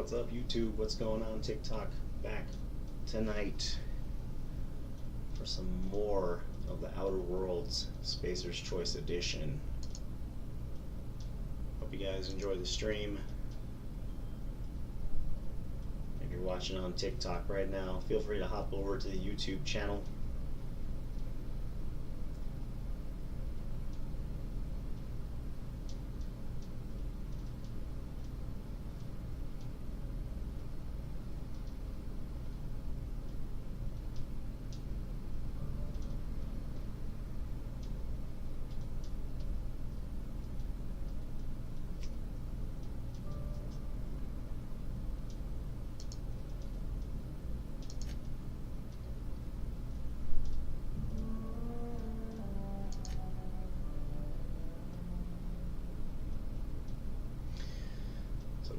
What's up, YouTube? What's going on, TikTok? Back tonight for some more of the Outer Worlds Spacer's Choice Edition. Hope you guys enjoy the stream. If you're watching on TikTok right now, feel free to hop over to the YouTube channel.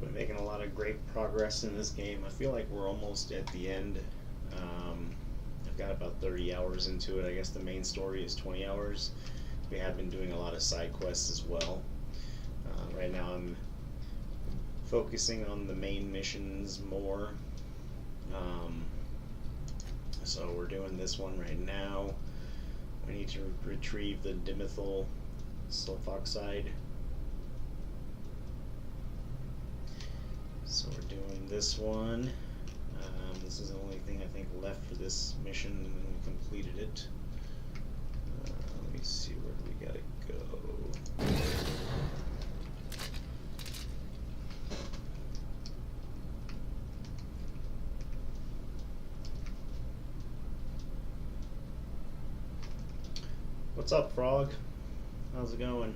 Been making a lot of great progress in this game. I feel like we're almost at the end. I've got about 30 hours into it. I guess the main story is 20 hours. We have been doing a lot of side quests as well. Right now I'm focusing on the main missions more. So we're doing this one right now. We need to retrieve the dimethyl sulfoxide. So we're doing this one. This is the only thing I think left for this mission, and then we completed it. Let me see, where do we gotta go? What's up, Frog? How's it going?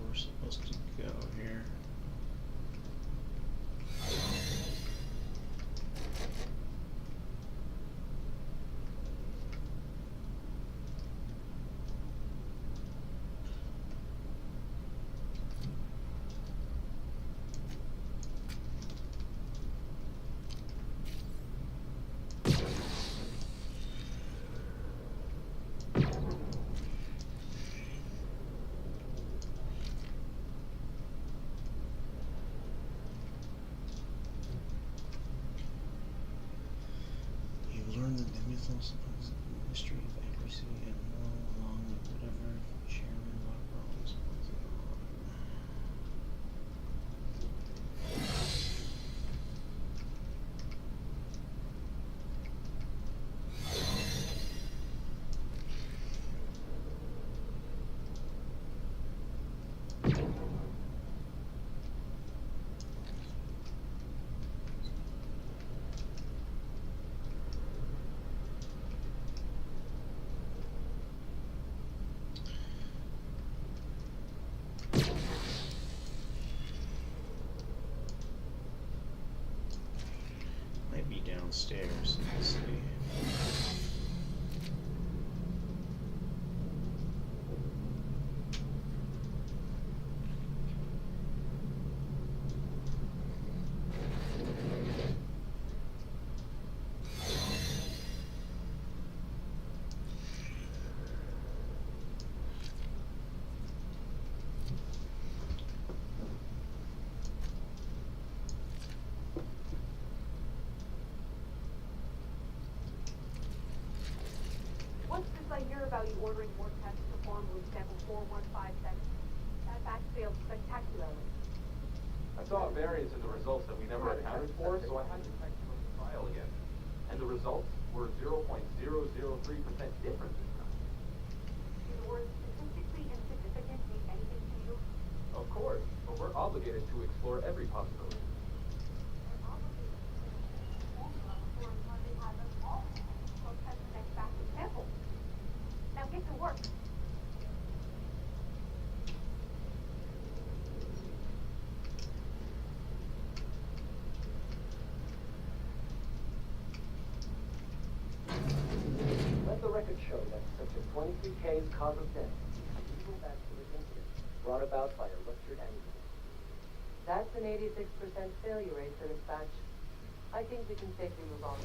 We're supposed to go here. Learn the dimethyl mystery of accuracy and know along with whatever Chairman Rockwell is supposed downstairs. Let's see. What's this I hear about you ordering more tests performed with sample 4157? That batch failed spectacularly. I saw a variance in the results that we never accounted for, so I had to check the file again. And the results were 0.003% different this time. Did the word statistically insignificant mean anything to you? Of course, but we're obligated to explore every possibility. We're obligated to formula before Monday has us all. So test the next batch of samples. Now get to work. Let the record show that Section 23K's cause of death is a cerebral vascular incident brought about by a ruptured aneurysm. That's an 86% failure rate for this batch. I think we can safely move on.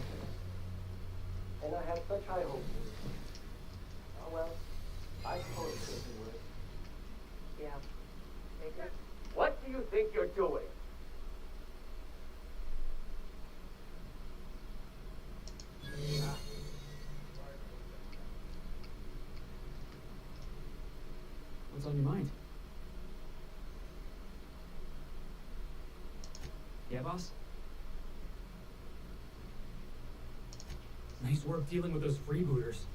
And I have such high hopes. Oh well, I suppose it could be worse. Yeah. Take it. What do you think you're doing? What's on your mind? Yeah, boss? Nice work dealing with those freebooters.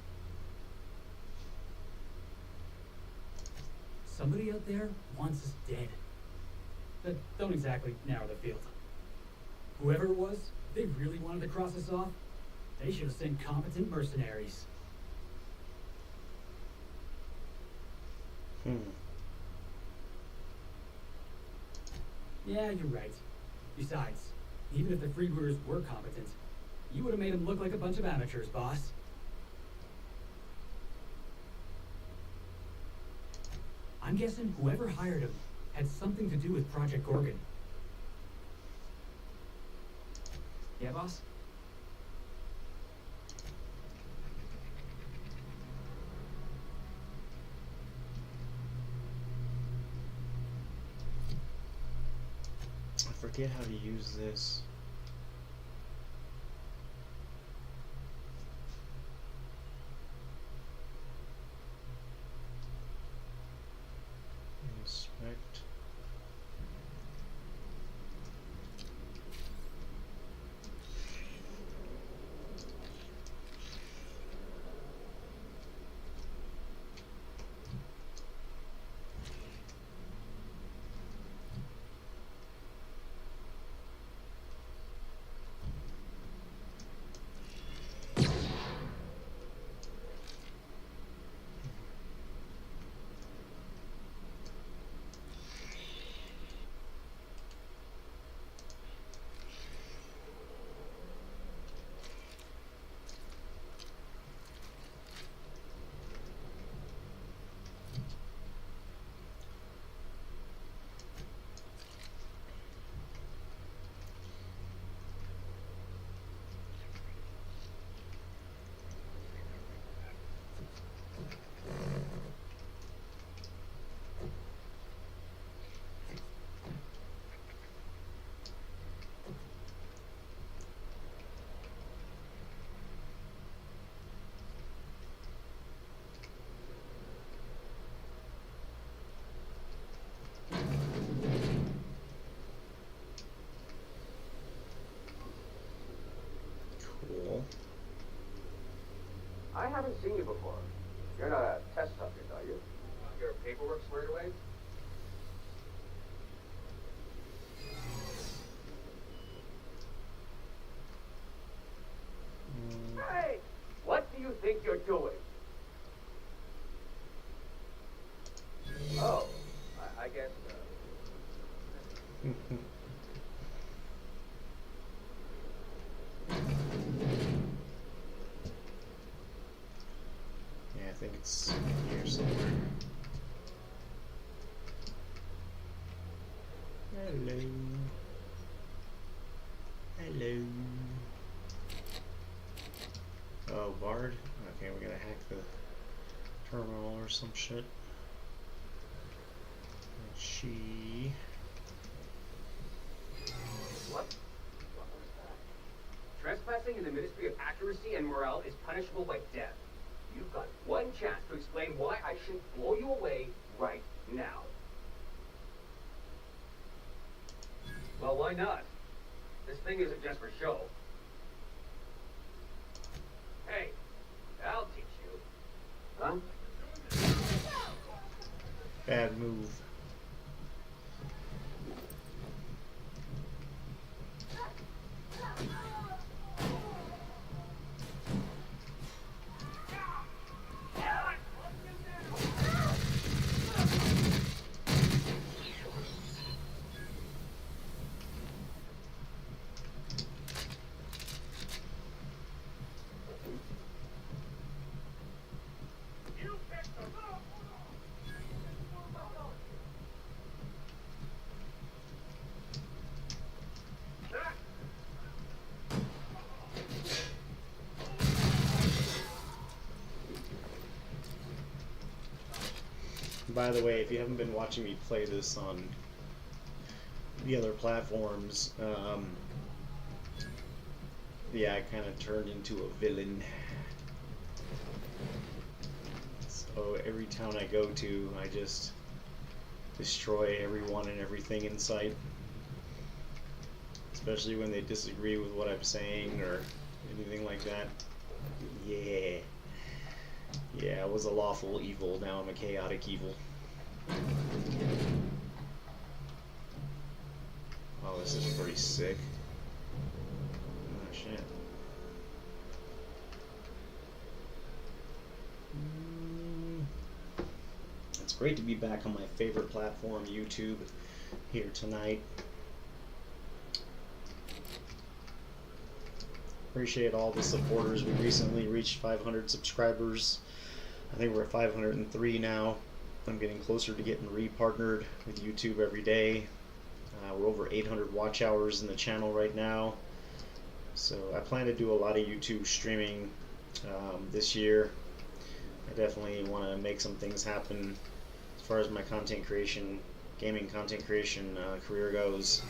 Somebody out there wants us dead. But don't exactly narrow the field. Whoever it was, if they really wanted to cross us off, they should have sent competent mercenaries. Yeah, you're right. Besides, even if the freebooters were competent, you would have made them look like a bunch of amateurs, boss. I'm guessing whoever hired him had something to do with Project Gorgon. Yeah, boss? I forget how to use this. Inspect. Cool. I haven't seen you before. You're not a test subject, are you? Your paperwork squared away? Hey! What do you think you're doing? Oh, I guess, think it's here somewhere. Hello. Hello. Oh, Bard? Okay, we gotta hack the terminal or some shit. She... What? Trespassing in the Ministry of Accuracy and Morale is punishable by death. You've got one chance to explain why I should blow you away right now. Well, why not? This thing isn't just for show. Hey, I'll teach you. Huh? Bad move. By the way, if you haven't been watching me play this on the other platforms, yeah, I kind of turned into a villain. So every town I go to, I just destroy everyone and everything in sight. Especially when they disagree with what I'm saying or anything like that. Yeah. Yeah, I was a lawful evil, now I'm a chaotic evil. Oh, this is pretty sick. Oh, shit. It's great to be back on my favorite platform, YouTube, here tonight. Appreciate all the supporters. We recently reached 500 subscribers. I think we're at 503 now. I'm getting closer to getting re-partnered with YouTube every day. We're over 800 watch hours in the channel right now. So I plan to do a lot of YouTube streaming this year. I definitely want to make some things happen as far as my content creation, gaming content creation career goes.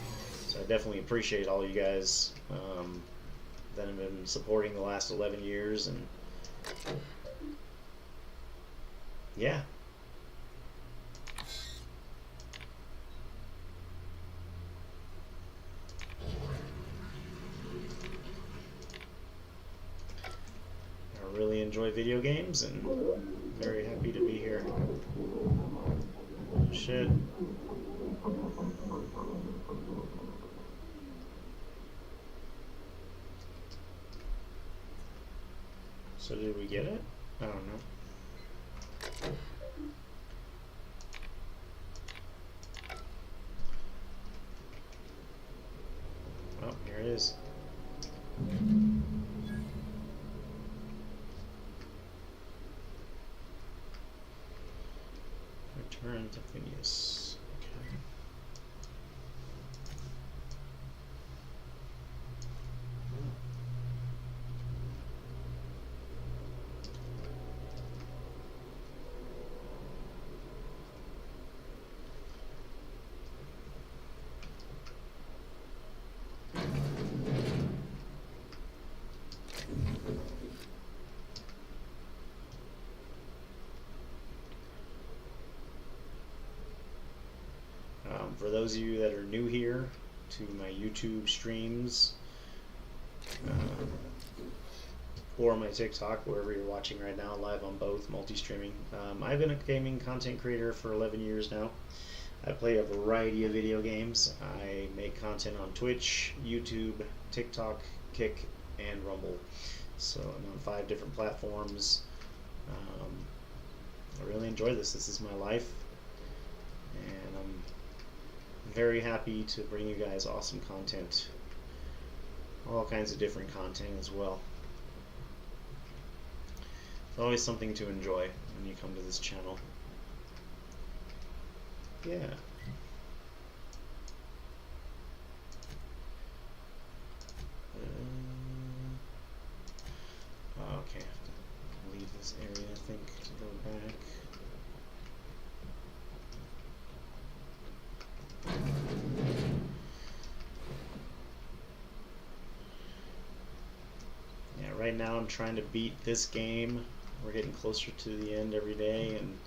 So I definitely appreciate all you guys that have been supporting the last 11 years, and yeah. I really enjoy video games and very happy to be here. Shit. So did we get it? I don't know. Oh, here it is. Return to Phineas. Okay. For those of you that are new here to my YouTube streams or my TikTok, wherever you're watching right now, live on both, multi-streaming, I've been a gaming content creator for 11 years now. I play a variety of video games. I make content on Twitch, YouTube, TikTok, Kick, and Rumble. So I'm on 5 different platforms. I really enjoy this. This is my life, and I'm very happy to bring you guys awesome content, all kinds of different content as well. always something to enjoy when you come to this channel. Yeah. Okay, I have to leave this area, I think, to go back. Yeah, right now I'm trying to beat this game. We're getting closer to the end every day, and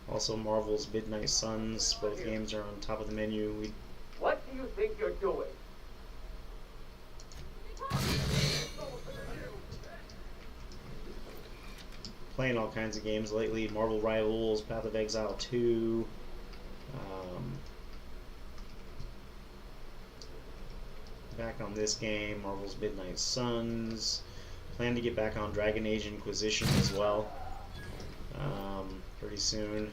also Marvel's Midnight Suns. Both games are on top of the menu. What do you think you're doing? Playing all kinds of games lately. Marvel Rivals, Path of Exile 2. Back on this game, Marvel's Midnight Suns. Plan to get back on Dragon Age Inquisition as well. Pretty soon.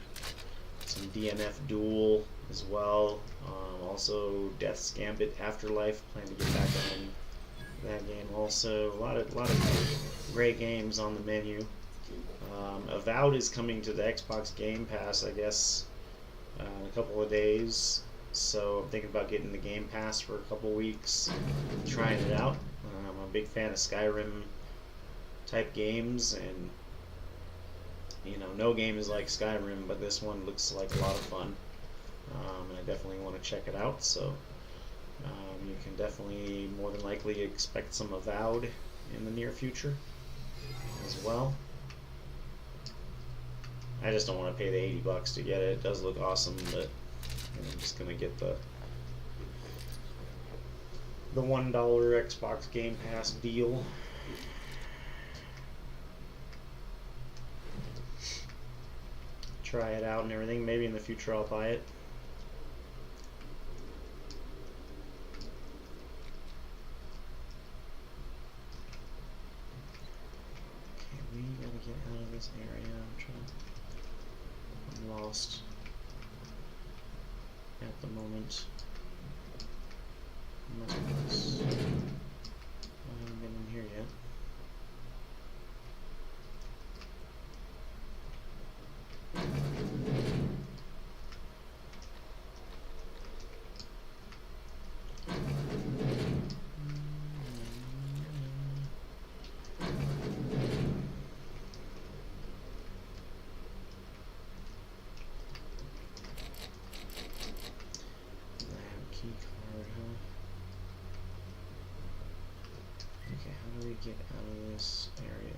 Some DNF Duel as well. Also Death's Gambit Afterlife. Plan to get back on that game also. A lot of great games on the menu. Avowed is coming to the Xbox Game Pass, I guess, in a couple of days. So I'm thinking about getting the Game Pass for a couple weeks, trying it out. I'm a big fan of Skyrim type games, and you know, no game is like Skyrim, but this one looks like a lot of fun, and I definitely want to check it out. So you can definitely, more than likely, expect some Avowed in the near future as well. I just don't want to pay the $80 to get it. It does look awesome, but I'm just gonna get the $1 Xbox Game Pass deal. Try it out and everything. Maybe in the future I'll buy it. Okay, we gotta get out of this area. I'm lost at the moment. I haven't been in here yet. Get out of this area.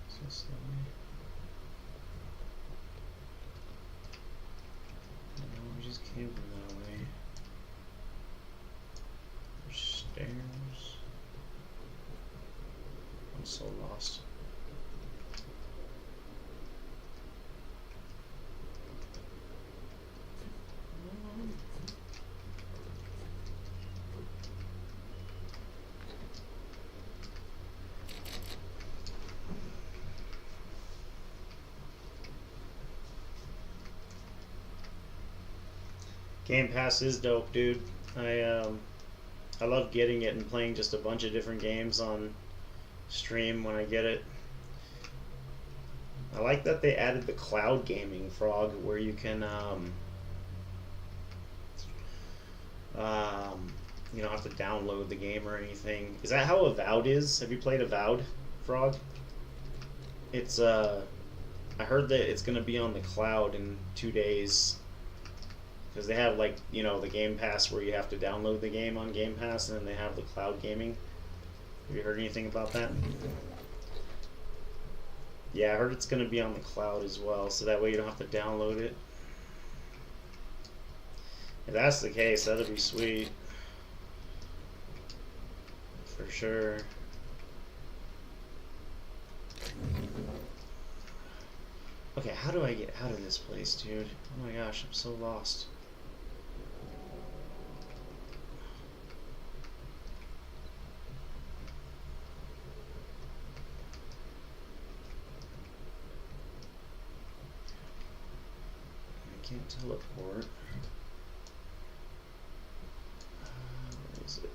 Is this the way? No, we just came from that way. There's stairs. I'm so lost. Game Pass is dope, dude. I love getting it and playing just a bunch of different games on stream when I get it. I like that they added the cloud gaming, Frog, where you can you don't have to download the game or anything. Is that how Avowed is? Have you played Avowed, Frog? It's I heard that it's gonna be on the cloud in 2 days. Because they have, like, you know, the Game Pass where you have to download the game on Game Pass, and then they have the cloud gaming. Have you heard anything about that? Yeah, I heard it's going to be on the cloud as well, so that way you don't have to download it. If that's the case, that'd be sweet. For sure. Okay, how do I get out of this place, dude? Oh my gosh, I'm so lost. I can't teleport. Where is it?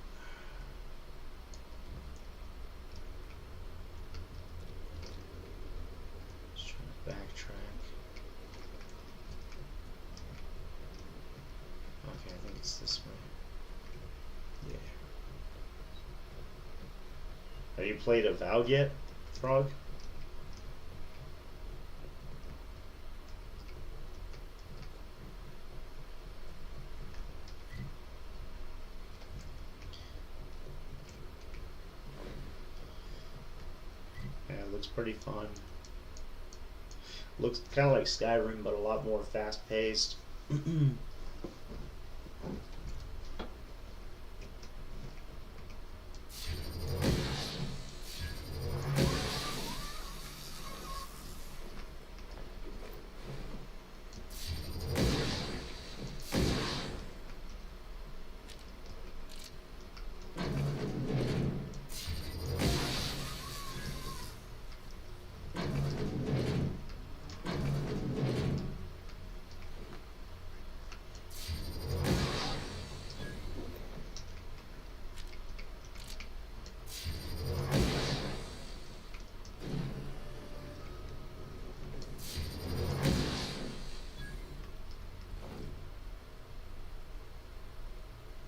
Have you played Avowed yet, Frog? Yeah, it looks pretty fun. Looks kind of like Skyrim, but a lot more fast-paced.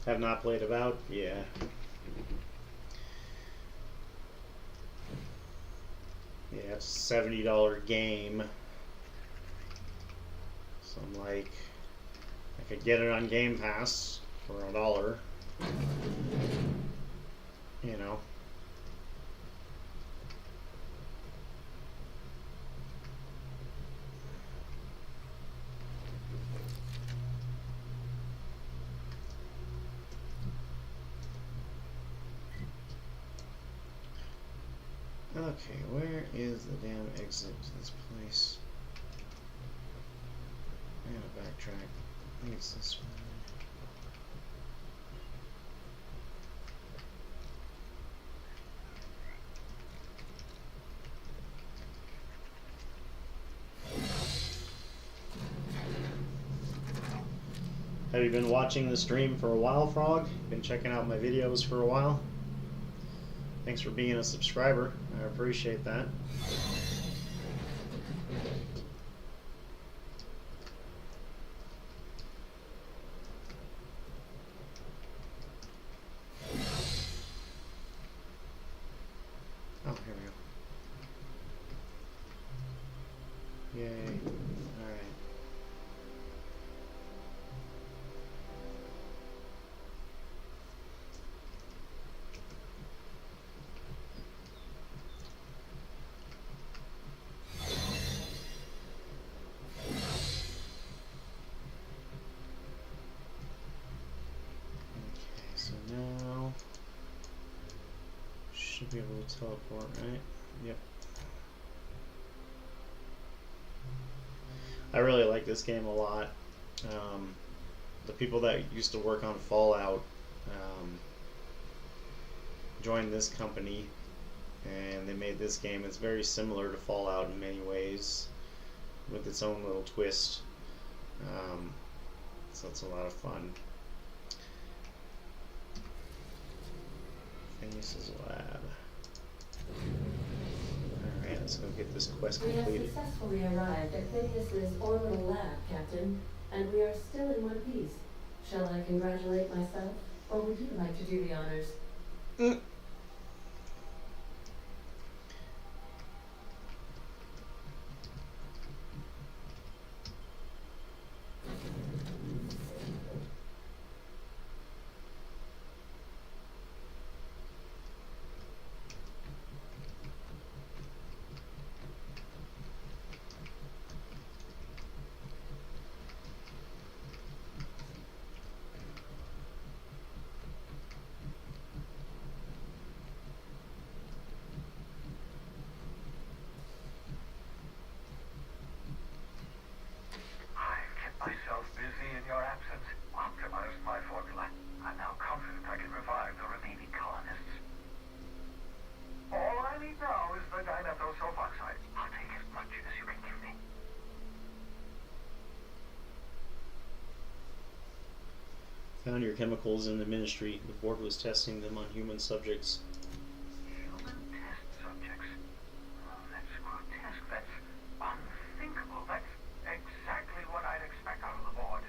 Have not played Avowed? Yeah. Yeah, it's a $70 game. So I'm like, I could get it on Game Pass for $1. You know. Okay, where is the damn exit to this place? I gotta backtrack. I think it's this way. Have you been watching the stream for a while, Frog? Been checking out my videos for a while? Thanks for being a subscriber. I appreciate that. Oh, here we go. Yay. Alright. So now should be able to teleport, right? Yep. I really like this game a lot. The people that used to work on Fallout joined this company, and they made this game. It's very similar to Fallout in many ways, with its own little twist. So it's a lot of fun. Phineas's lab. Alright, let's go get this quest We have completed. successfully arrived at Phineas's orbital lab, Captain, and we are still in one piece. Shall I congratulate myself, or would you like to do the honors? I've kept myself busy in your absence, optimized my formula. I'm now confident I can revive the remaining colonists. All I need now is the dimethyl sulfoxide. I'll take as much as you can give me. Found your chemicals in the ministry. The board was testing them on human subjects. Human test subjects. Oh, that's grotesque. That's unthinkable. That's exactly what I'd expect out of the board.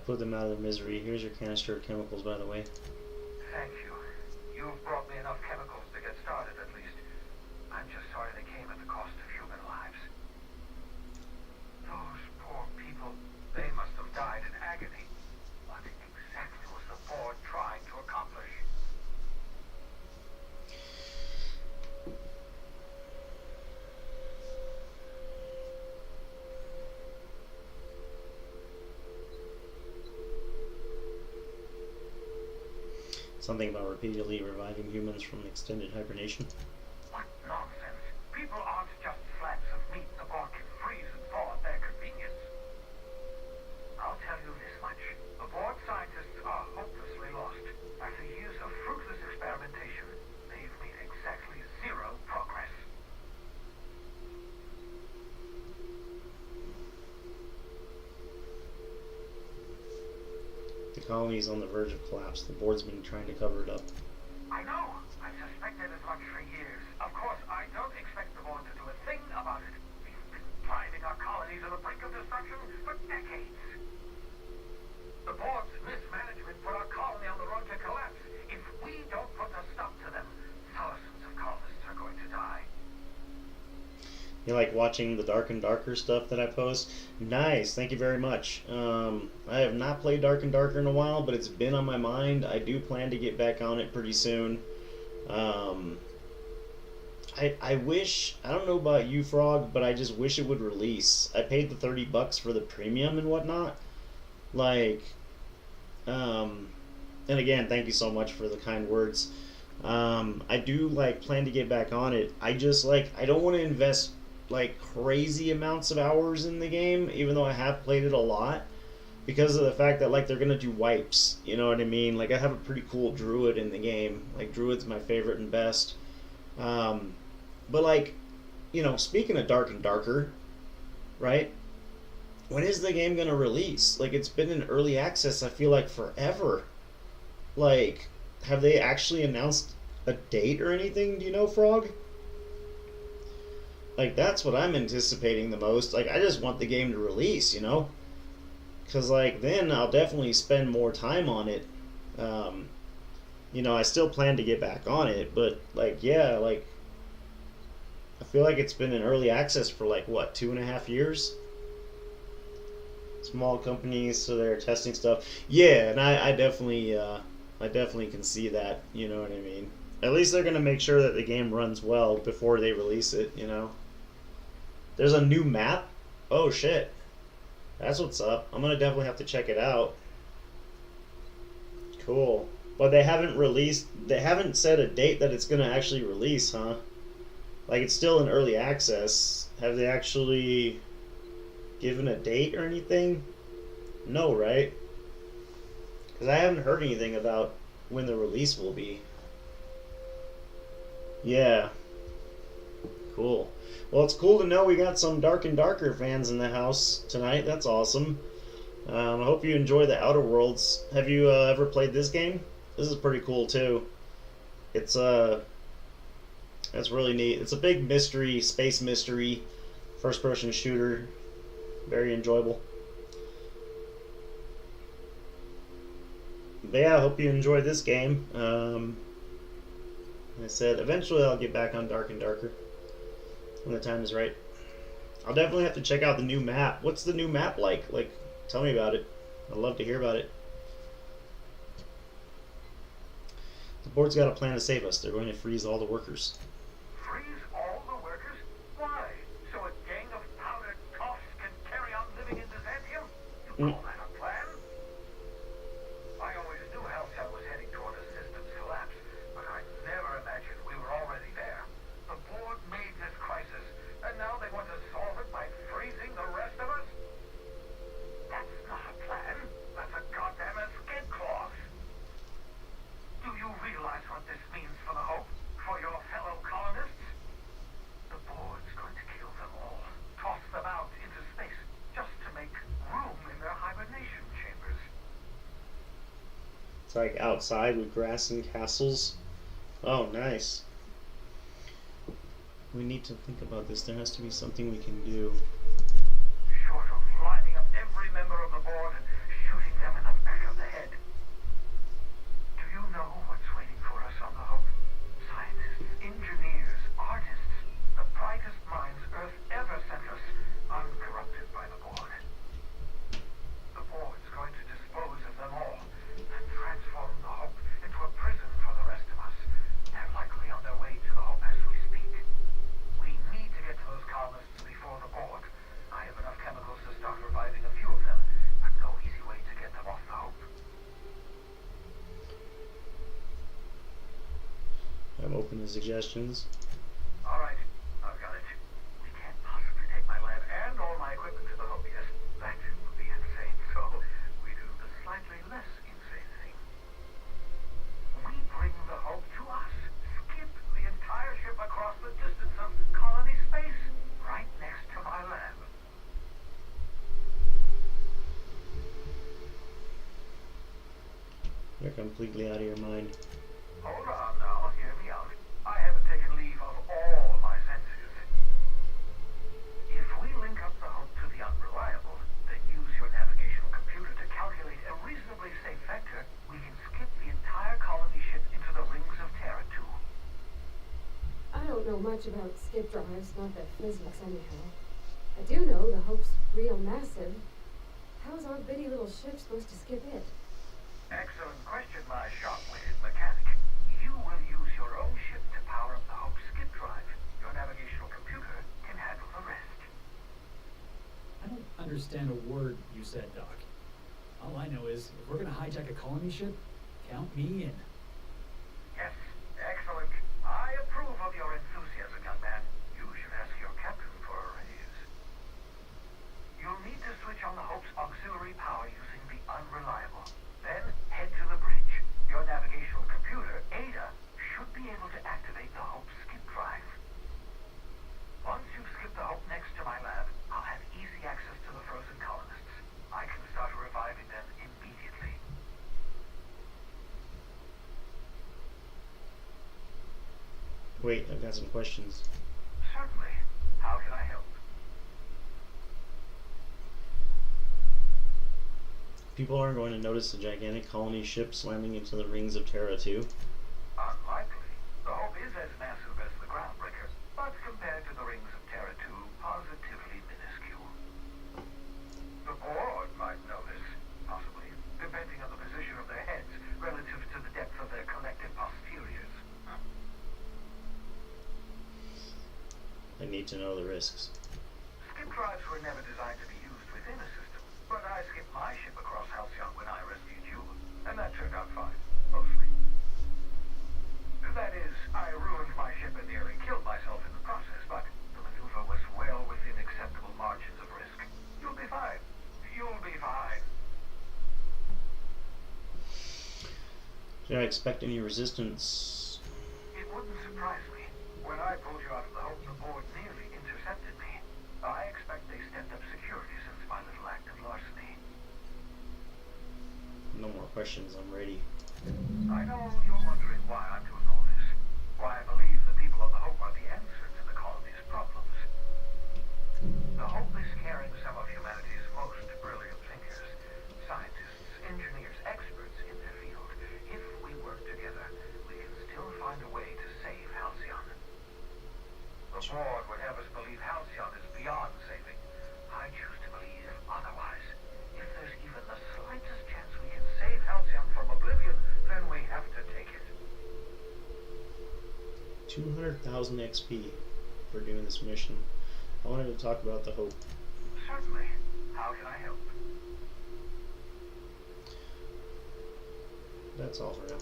put them out of their misery. Here's your canister of chemicals, by the way. Thank you. You've brought me enough chemicals to get started, at least. I'm just sorry they came at the cost of human lives. Those poor people, they must have died in agony. What exactly was the board trying to accomplish? Something about repeatedly reviving humans from extended hibernation. What nonsense. People aren't just slabs of meat the board can freeze and thaw at their convenience. I'll tell you this much. The board scientists are hopelessly lost. After years of fruitless experimentation, they've made exactly zero progress. The colony is on the verge of collapse. The board's been trying to cover it up. I know. I've suspected as much for years. Of course, I don't expect the board to do a thing about it. We've been driving our colony to the brink of destruction for decades. The board's mismanagement put our colony on the road to collapse. If we don't put a stop to them, thousands of colonists are going to die. You like watching the Dark and Darker stuff that I post? Nice, thank you very much. I have not played Dark and Darker in a while, but it's been on my mind. I do plan to get back on it pretty soon. I wish, I don't know about you, Frog, but I just wish it would release. I paid the $30 for the premium and whatnot. Like, and again, thank you so much for the kind words. I do plan to get back on it. I just I don't want to invest crazy amounts of hours in the game, even though I have played it a lot, because of the fact that they're gonna do wipes. You know what I mean? I have a pretty cool druid in the game. Druid's my favorite and best. But speaking of Dark and Darker, right? When is the game gonna release? It's been in early access, I feel like, forever. Have they actually announced a date or anything? Do you know, Frog? That's what I'm anticipating the most. I just want the game to release, you know? Because, then I'll definitely spend more time on it. I still plan to get back on it, but, yeah, I feel like it's been in early access for, what, 2.5 years? Small companies, so they're testing stuff. Yeah, and I definitely can see that, you know what I mean? At least they're going to make sure that the game runs well before they release it, you know? There's a new map? Oh, shit. That's what's up. I'm going to definitely have to check it out. Cool. But they haven't set a date that it's going to actually release, huh? It's still in early access. Have they actually given a date or anything? No, right? Because I haven't heard anything about when the release will be. Yeah. Cool. Well, it's cool to know we got some Dark and Darker fans in the house tonight. That's awesome. I hope you enjoy the Outer Worlds. Have you ever played this game? This is pretty cool too. It's really neat. It's a big mystery, space mystery, first-person shooter. Very enjoyable. But yeah, I hope you enjoyed this game. Like I said, eventually I'll get back on Dark and Darker when the time is right. I'll definitely have to check out the new map. What's the new map like? Tell me about it. I'd love to hear about it. The board's got a plan to save us. They're going to freeze all the workers. Freeze all the workers? Why? So a gang of powdered toffs can carry on living in Byzantium? You call that a plan? I always knew Halcyon was heading toward a systems collapse, but I never imagined we were already there. The board made this crisis, and now they want to solve it by freezing the rest of us? That's not a plan. That's a goddamn escape clause. Do you realize what this means for the Hope? For your fellow colonists? The board's going to kill them all. Toss them out into space just to make room in their hibernation chambers. It's outside with grass and castles. Oh, nice. We need to think about this. There has to be something we can do. Short of lining up every member of the board and shooting them in Any suggestions? All right, I've got it. We can't possibly take my lab and all my equipment to the Hope, yes? That would be insane, so we do the slightly less insane thing. We bring the Hope to us. Skip the entire ship across the distance of colony space, right next to my lab. You're completely out of your mind. Hold on now, hear me out. I haven't taken leave of all my senses. If we link up the Hope to the Unreliable, then use your navigational computer to calculate a reasonably safe vector, we can skip the entire colony ship into the rings of Terra 2. I don't know much about skip drives, not the physics anyhow. I do know the Hope's real massive. How's our bitty little ship supposed to skip it? Excellent question, my sharp-witted mechanic. You will use your own ship to power up the Hope's skip drive. Your navigational computer can handle the rest. I don't understand a word you said, Doc. All I know is, if we're gonna hijack a colony ship, count me in. Yes, excellent. I approve of your enthusiasm, young man. You should ask your captain for a raise. You'll need to switch on the Hope's auxiliary power using the Unreliable. Then head to the bridge. Your navigational computer, Ada, should be able to activate the Hope skip drive. Once you've skipped the Hope next to my lab, I'll have easy access to the frozen colonists. I can start reviving them immediately. Wait, I've got some questions. Certainly. How can I help? People aren't going to notice a gigantic colony ship slamming into the rings of Terra 2. Unlikely. The Hope is as massive as the Groundbreaker, but compared to the rings of Terra 2, positively minuscule. The board might notice, possibly, depending on the position of their heads relative to the depth of their collective posteriors. I need to know the risks. Skip drives were never designed to be used within a system, but I skipped my ship across Halcyon when I rescued you, and that turned out fine, mostly. That is, I ruined my ship and nearly killed myself in the process, but the maneuver was well within acceptable margins of risk. You'll be fine. You'll be fine. Should I expect any resistance? It wouldn't surprise me. When I pulled you out of the Hope, the board nearly intercepted me. I expect they stepped up security since my little act of larceny. No more questions, I'm ready. I know you're wondering why I'm doing all this. Why I believe the people of the Hope are the answer to the colony's problems. The Hope is carrying some of humanity's most brilliant thinkers, scientists, engineers, experts in their field. If we work together, we can still find a way to save Halcyon. The board would have us believe Halcyon is beyond saving. I choose to believe otherwise. If there's even the slightest chance we can save Halcyon from oblivion, then we have to take it. 200,000 XP for doing this mission. I wanted to talk about the Hope. Certainly. How can I help? That's all for now.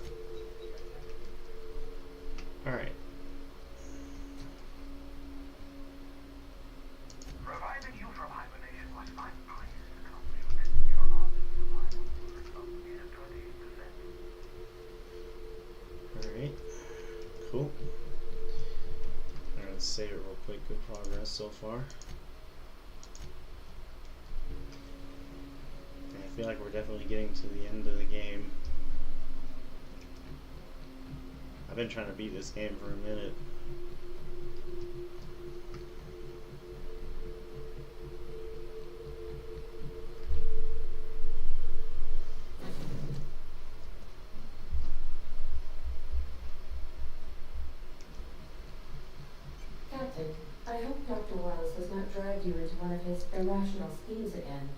Alright. Reviving you from hibernation was my greatest accomplishment. Your odds of survival were up near 28%. Alright. Cool. Alright, let's save it real quick. Good progress so far. And I feel like we're definitely getting to the end of the game. I've been trying to beat this game for a minute. Captain, I hope Dr. Wells has not dragged you into one of his irrational schemes again.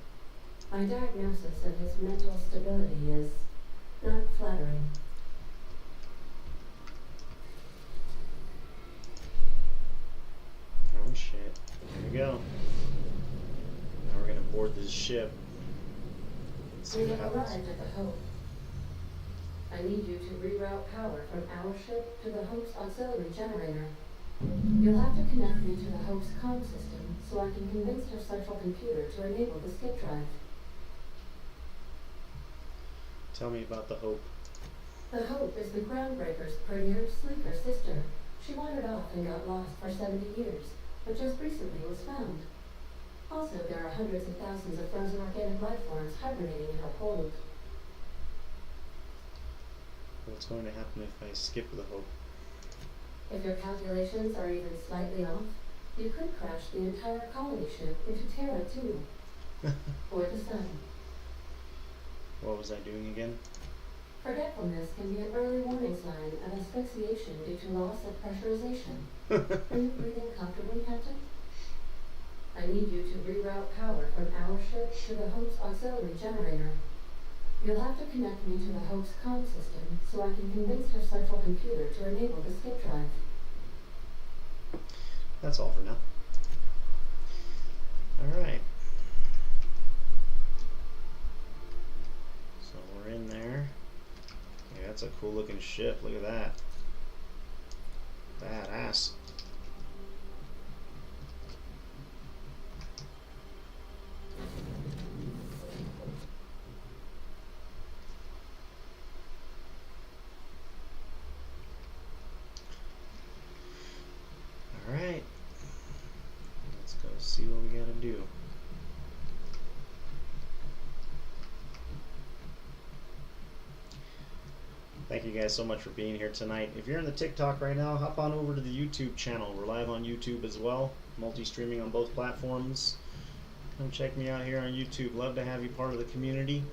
My diagnosis of his mental stability is not flattering. Oh shit. Here we go. Now we're gonna board this ship. See We what have happens. arrived at the Hope. I need you to reroute power from our ship to the Hope's auxiliary generator. You'll have to connect me to the Hope's comm system so I can convince her central computer to enable the skip drive. Tell me about the Hope. The Hope is the Groundbreaker's prettier, sleeker sister. She wandered off and got lost for 70 years, but just recently was found. Also, there are hundreds of thousands of frozen organic life forms hibernating in her hold. What's going to happen if I skip the Hope? If your calculations are even slightly off, you could crash the entire colony ship into Terra 2. Or the sun. What was I doing again? Forgetfulness can be an early warning sign of asphyxiation due to loss of pressurization. Are you breathing comfortably, Captain? I need you to reroute power from our ship to the Hope's auxiliary generator. You'll have to connect me to the Hope's comm system so I can convince her central computer to enable the skip drive. That's all for now. Alright. So we're in there. Yeah, that's a cool looking ship. Look at that. Badass. Alright. Let's go see what we gotta do. Thank you guys so much for being here tonight. If you're in the TikTok right now, hop on over to the YouTube channel. We're live on YouTube as well, multi-streaming on both platforms. Come check me out here on YouTube. Love to have you part of the community.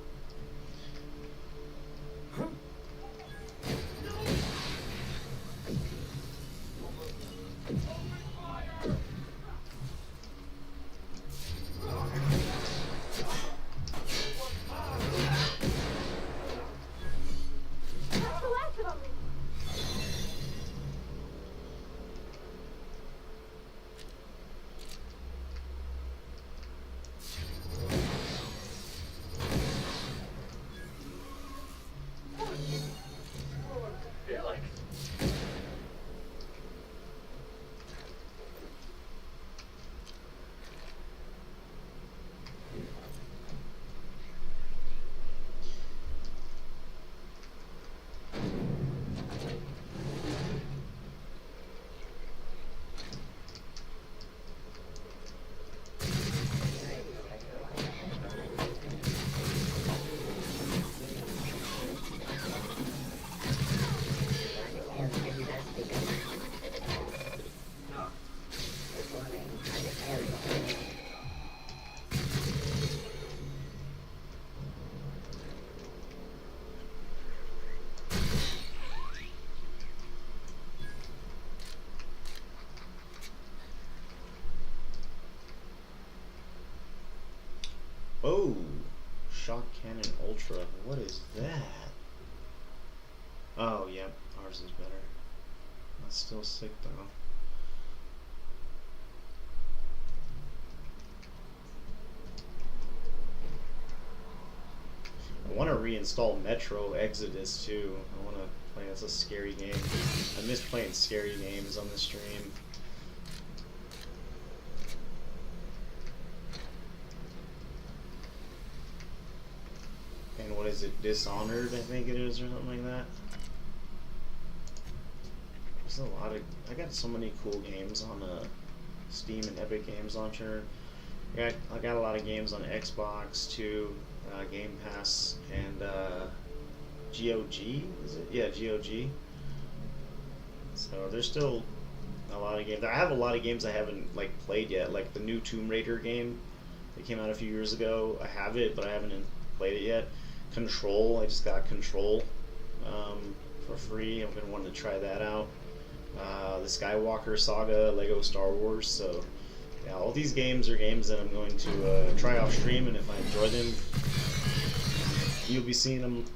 That's the last of them. Felix. Oh, Shock Cannon Ultra. What is that? Oh, yep, ours is better. That's still sick though. I want to reinstall Metro Exodus too. I want to play. That's a scary game. I miss playing scary games on the stream. And what is it? Dishonored, I think it is, or something like that. There's a lot of. I got so many cool games on Steam and Epic Games Launcher. I got a lot of games on Xbox too, Game Pass, and GOG. Is it? Yeah, GOG. So there's still a lot of games. I have a lot of games I haven't played yet, like the new Tomb Raider game that came out a few years ago. I have it, but I haven't played it yet. Control. I just got Control for free. I've been wanting to try that out. The Skywalker Saga, Lego Star Wars. So yeah, all these games are games that I'm going to try off stream, and if I enjoy them, you'll be seeing them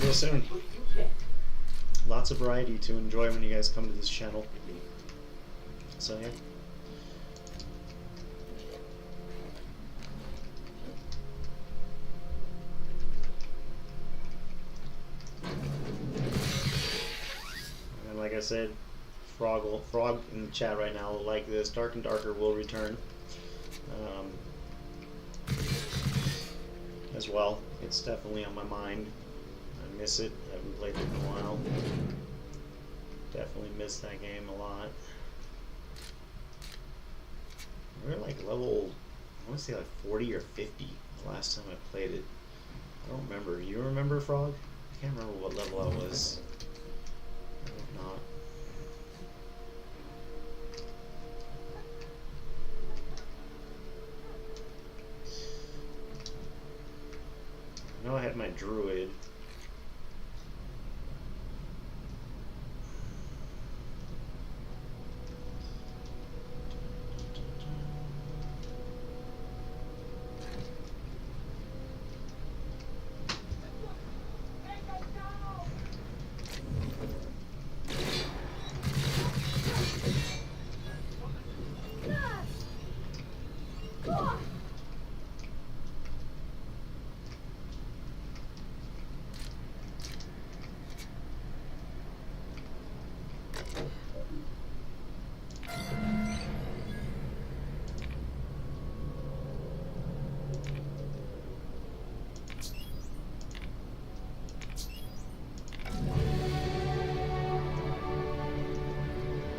real soon. Lots of variety to enjoy when you guys come to this channel. So yeah. I said, Frog in the chat right now will like this. Dark and Darker will return as well. It's definitely on my mind. I miss it. I haven't played it in a while. Definitely miss that game a lot. We're like level, I want to say like 40 or 50 the last time I played it. I don't remember. You remember, Frog? I can't remember what level I was. I hope not. I know I had my druid.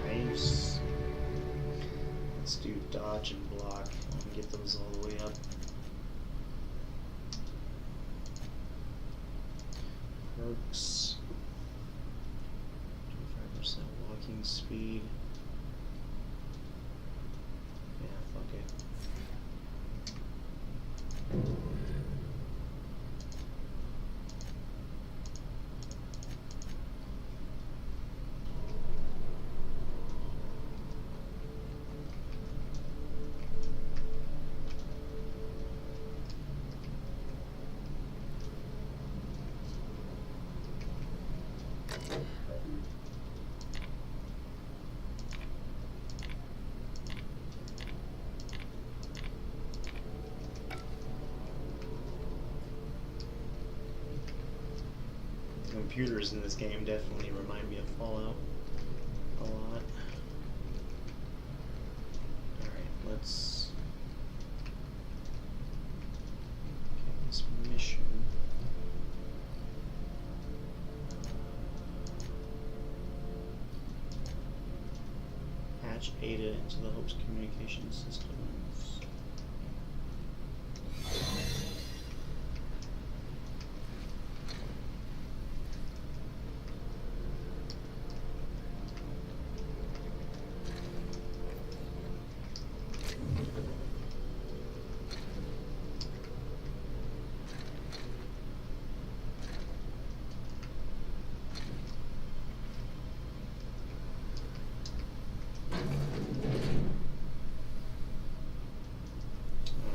Nice. Let's do dodge and block and get those all the way up. Perks. 25% walking speed. Yeah, fuck it. The computers in this game definitely remind me of Fallout a lot. Alright, let's get this mission. Patch Ada into the Hope's communication systems.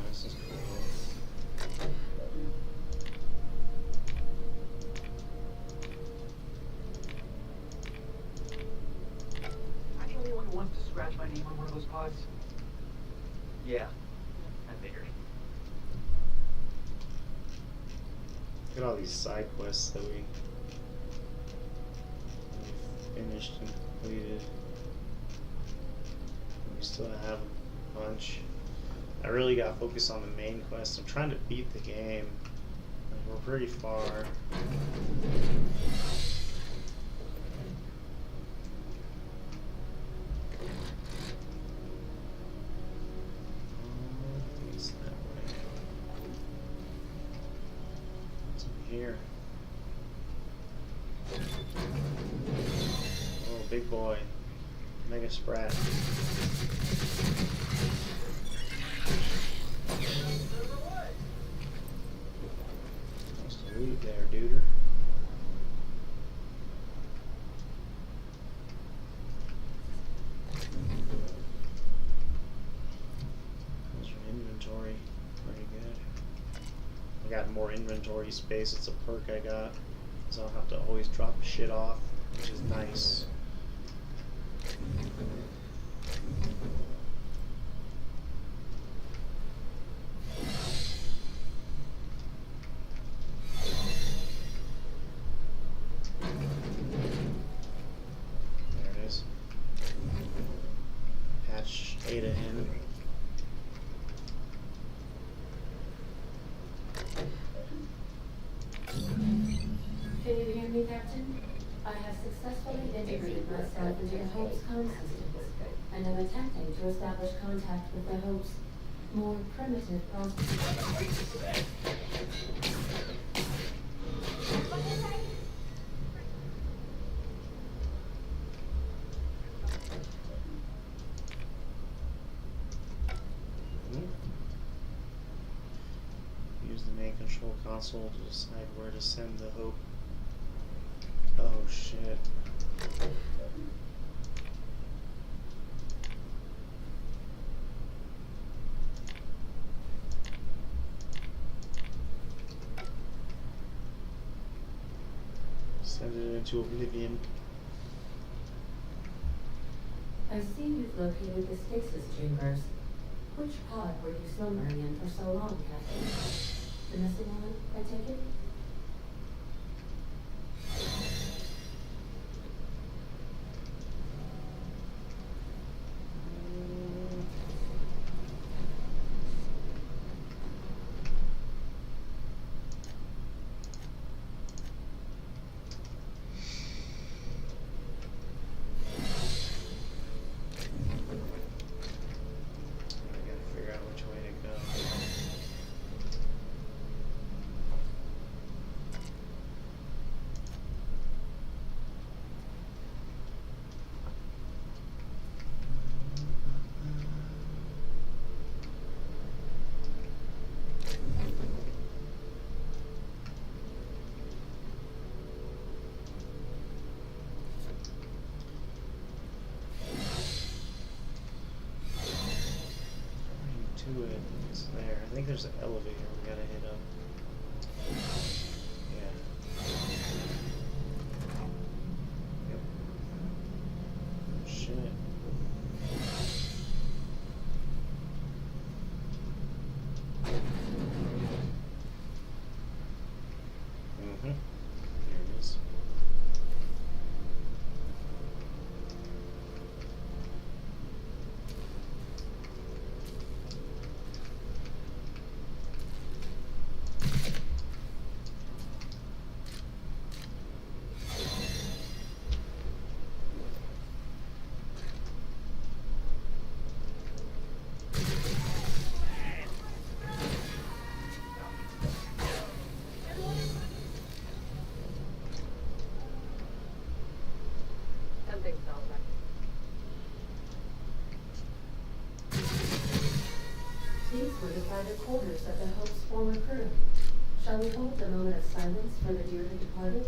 This is cool. Am I the only one who wants to scratch my name on one of those pods? Yeah, I figured. Look at all these side quests that we finished and completed. We still have a bunch. I really got to focus on the main quest. I'm trying to beat the game. We're pretty far. It's that way. What's in here? Oh, big boy. Mega Sprat. Nice to leave there, duder. There's your inventory. Pretty good. I got more inventory space. It's a perk I got. So I don't have to always drop shit off, which is nice. Captain. I have successfully integrated myself into the Hope's comm systems, and am attempting to establish contact with the Hope's more primitive processes. Use the main control console to decide where to send the Hope. Oh shit. Send it into oblivion. I see you've located the stasis chambers. Which pod were you slumbering in for so long, Captain? The missing one, I take it? I gotta figure out which way to go. To it, it's there. I think there's an elevator we gotta hit up. Yeah. Yep. Shit. There it is. Something felt right. These were the private quarters of the Hope's former crew. Shall we hold a moment of silence for the dearly departed?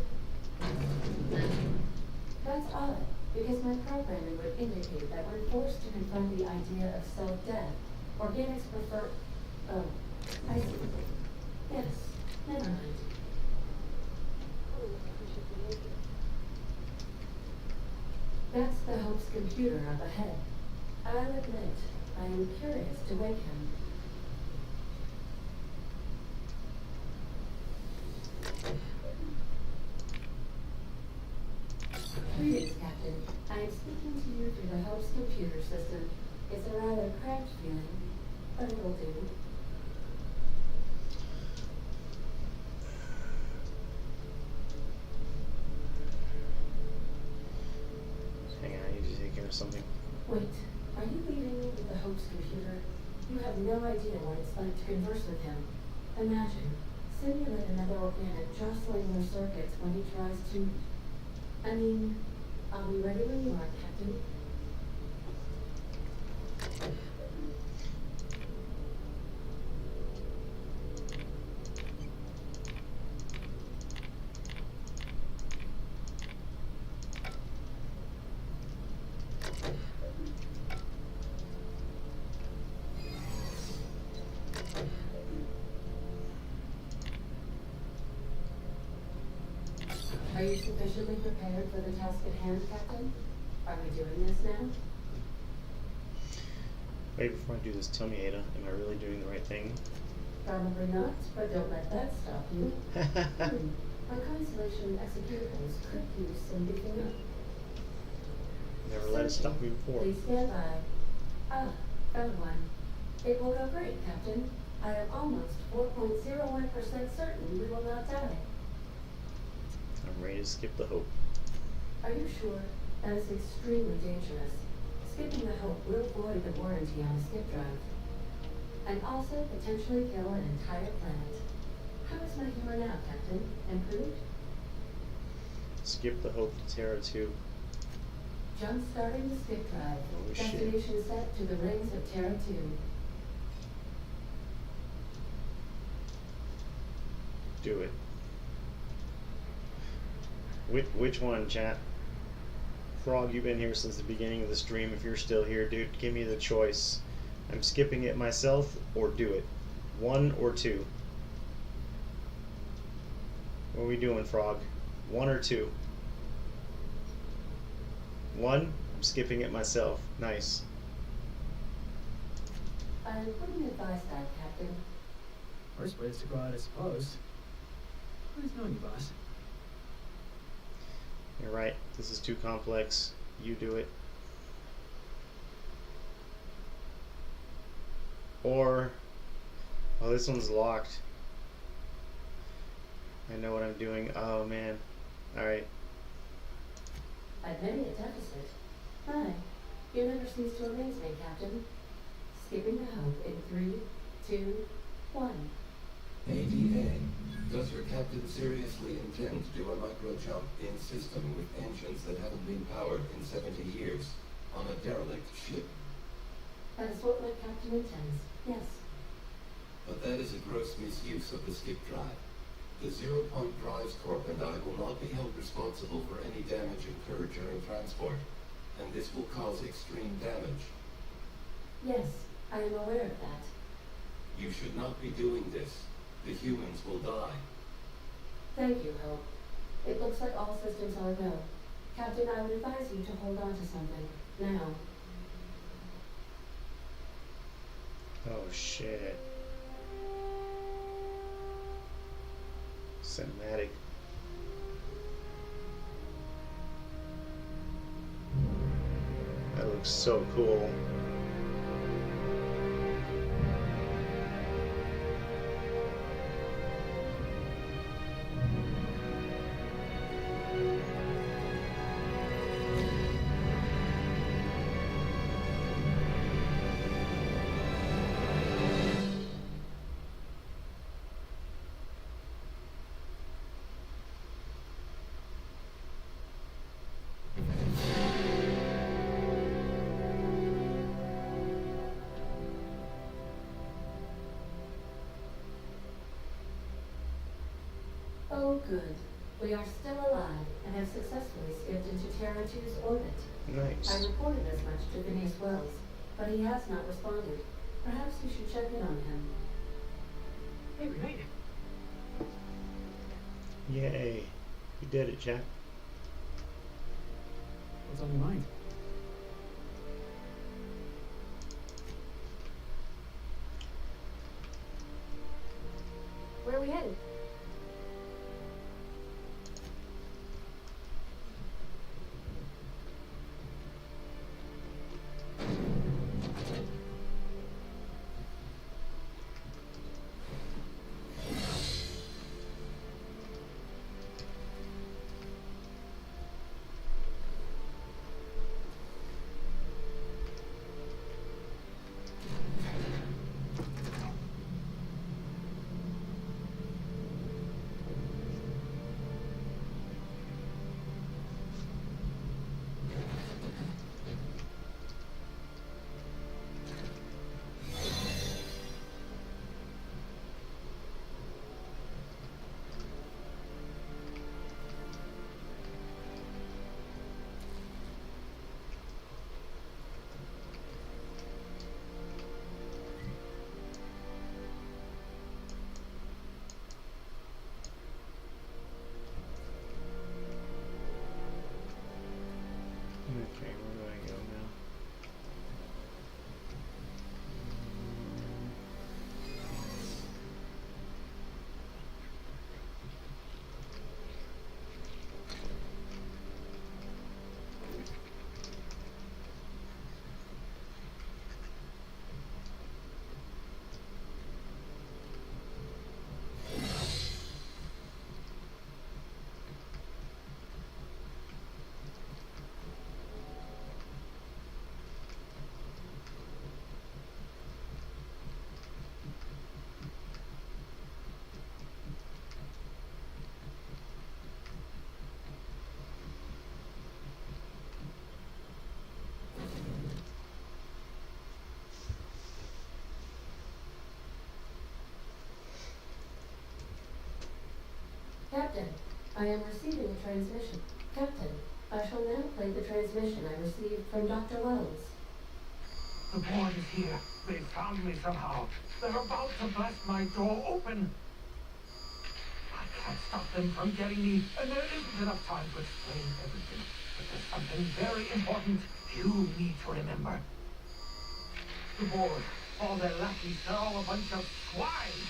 That's odd, because my programming would indicate that when forced to confront the idea of self-death, organics prefer... Oh, I see. Yes, never mind. That's the Hope's computer up ahead. I'll admit, I am curious to wake him. Greetings, Captain. I am speaking to you through the Hope's computer system. It's a rather cramped feeling, but it'll do. Hang on, I need to take care of something. Wait, are you leaving me with the Hope's computer? You have no idea what it's like to converse with him. Imagine, simulate another organic jostling their circuits when he tries to... I mean, I'll be ready when you are, Captain. Are you sufficiently prepared for the task at hand, Captain? Are we doing this now? Wait, before I do this, tell me, Ada, am I really doing the right thing? Probably not, but don't let that stop you. My Constellation executables could use some beefing up. Never let it stop me before. Please stand by. Ah, found one. It will go great, Captain. I am almost 4.01% certain we will not die. I'm ready to skip the hope. Are you sure? That is extremely dangerous. Skipping the hope will void the warranty on a skip drive. And also potentially kill an entire planet. How is my humor now, Captain? Improved? Skip the hope to Terra 2. Jump starting the skip drive. Oh, shit. Destination set to the rings of Terra 2. Do it. Which one, chat? Frog, you've been here since the beginning of the stream. If you're still here, dude, give me the choice. I'm skipping it myself, or do it. 1 or 2. What are we doing, Frog? 1 or 2? 1? I'm skipping it myself. Nice. I wouldn't advise that, Captain. Worst way is to go out, I suppose. Nice knowing you, boss. You're right. This is too complex. You do it. Or... oh, this one's locked. I know what I'm doing. Oh, man. Alright. Admitting a deficit. My, you never cease to amaze me, Captain. Skipping the hope in 3, 2, 1. ADA, does your captain seriously intend to do a micro-jump in system with engines that haven't been powered in 70 years on a derelict ship? That is what my captain intends, yes. But that is a gross misuse of the skip drive. The Zero Point Drives Corp and I will not be held responsible for any damage incurred during transport, and this will cause extreme damage. Yes, I am aware of that. You should not be doing this. The humans will die. Thank you, Hope. It looks like all systems are go. Captain, I would advise you to hold on to something. Now. Oh, shit. Cinematic. That looks so cool. Oh, good. We are still alive and have successfully skipped into Terra 2's orbit. Nice. I reported as much to Phineas Wells, but he has not responded. Perhaps you should check in on him. Hey, we made it. Yay. You did it, Jack. What's on your mind? Where are we headed? Captain, I am receiving a transmission. Captain, I shall now play the transmission I received from Dr. Wells. The board is here. They found me somehow. They're about to blast my door open. I can't stop them from getting me, and there isn't enough time to explain everything. But there's something very important you need to remember. The board, all their lackeys, they're all a bunch of swine.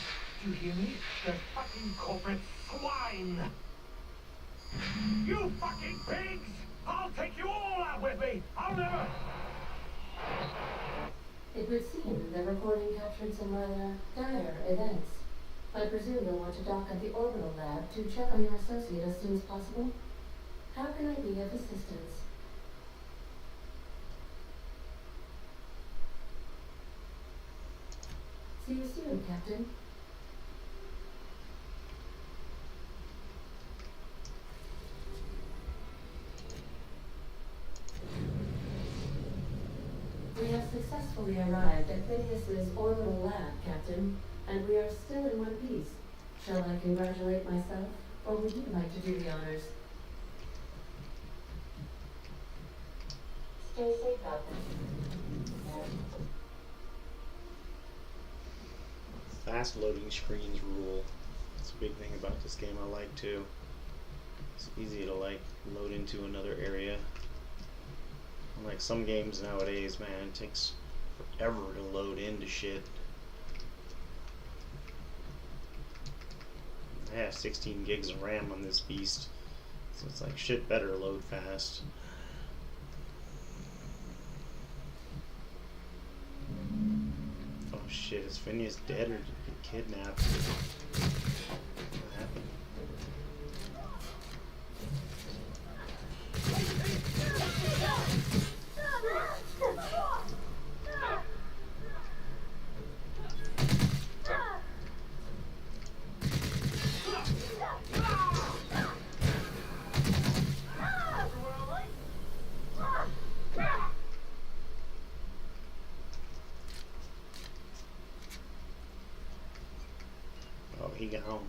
Do you hear me? They're fucking corporate swine. You fucking pigs! I'll take you all out with me! I'll never... It would seem the recording captured some rather dire events. I presume you'll want to dock at the orbital lab to check on your associate as soon as possible. How can I be of assistance? See you soon, Captain. We have successfully arrived at Phineas's orbital lab, Captain, and we are still in one piece. Shall I congratulate myself, or would you like to do the honors? Stay safe out there. Fast loading screens rule. That's a big thing about this game I like too. It's easy to like load into another area. Unlike some games nowadays, man, it takes forever to load into shit. I have 16 gigs of RAM on this beast, so it's like shit better load fast. Oh shit, is Phineas dead or did he get kidnapped? What happened? Oh, he got home.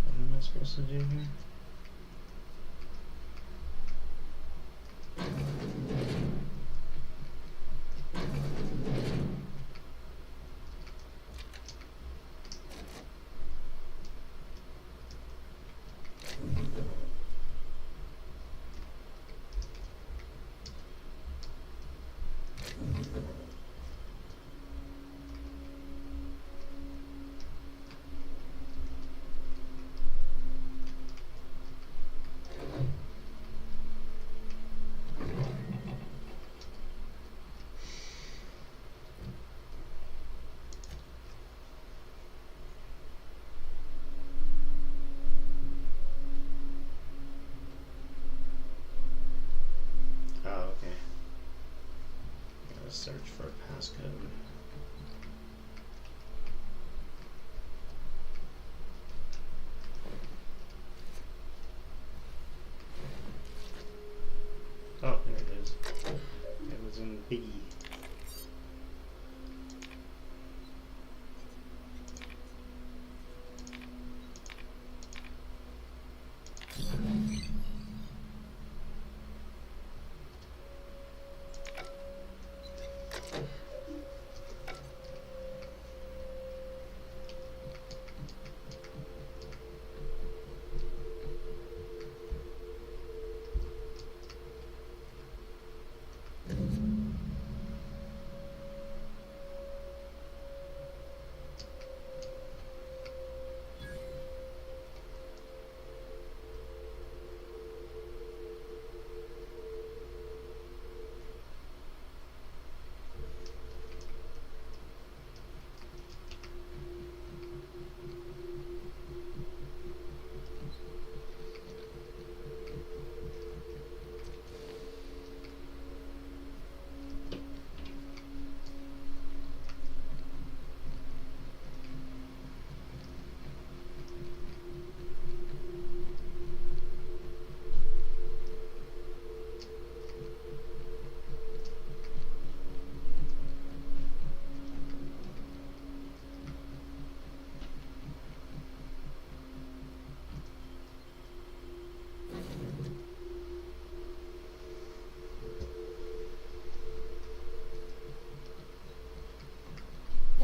What am I supposed to do here? Oh, okay. Gotta search for a passcode. Oh, there it is. It was in Biggie.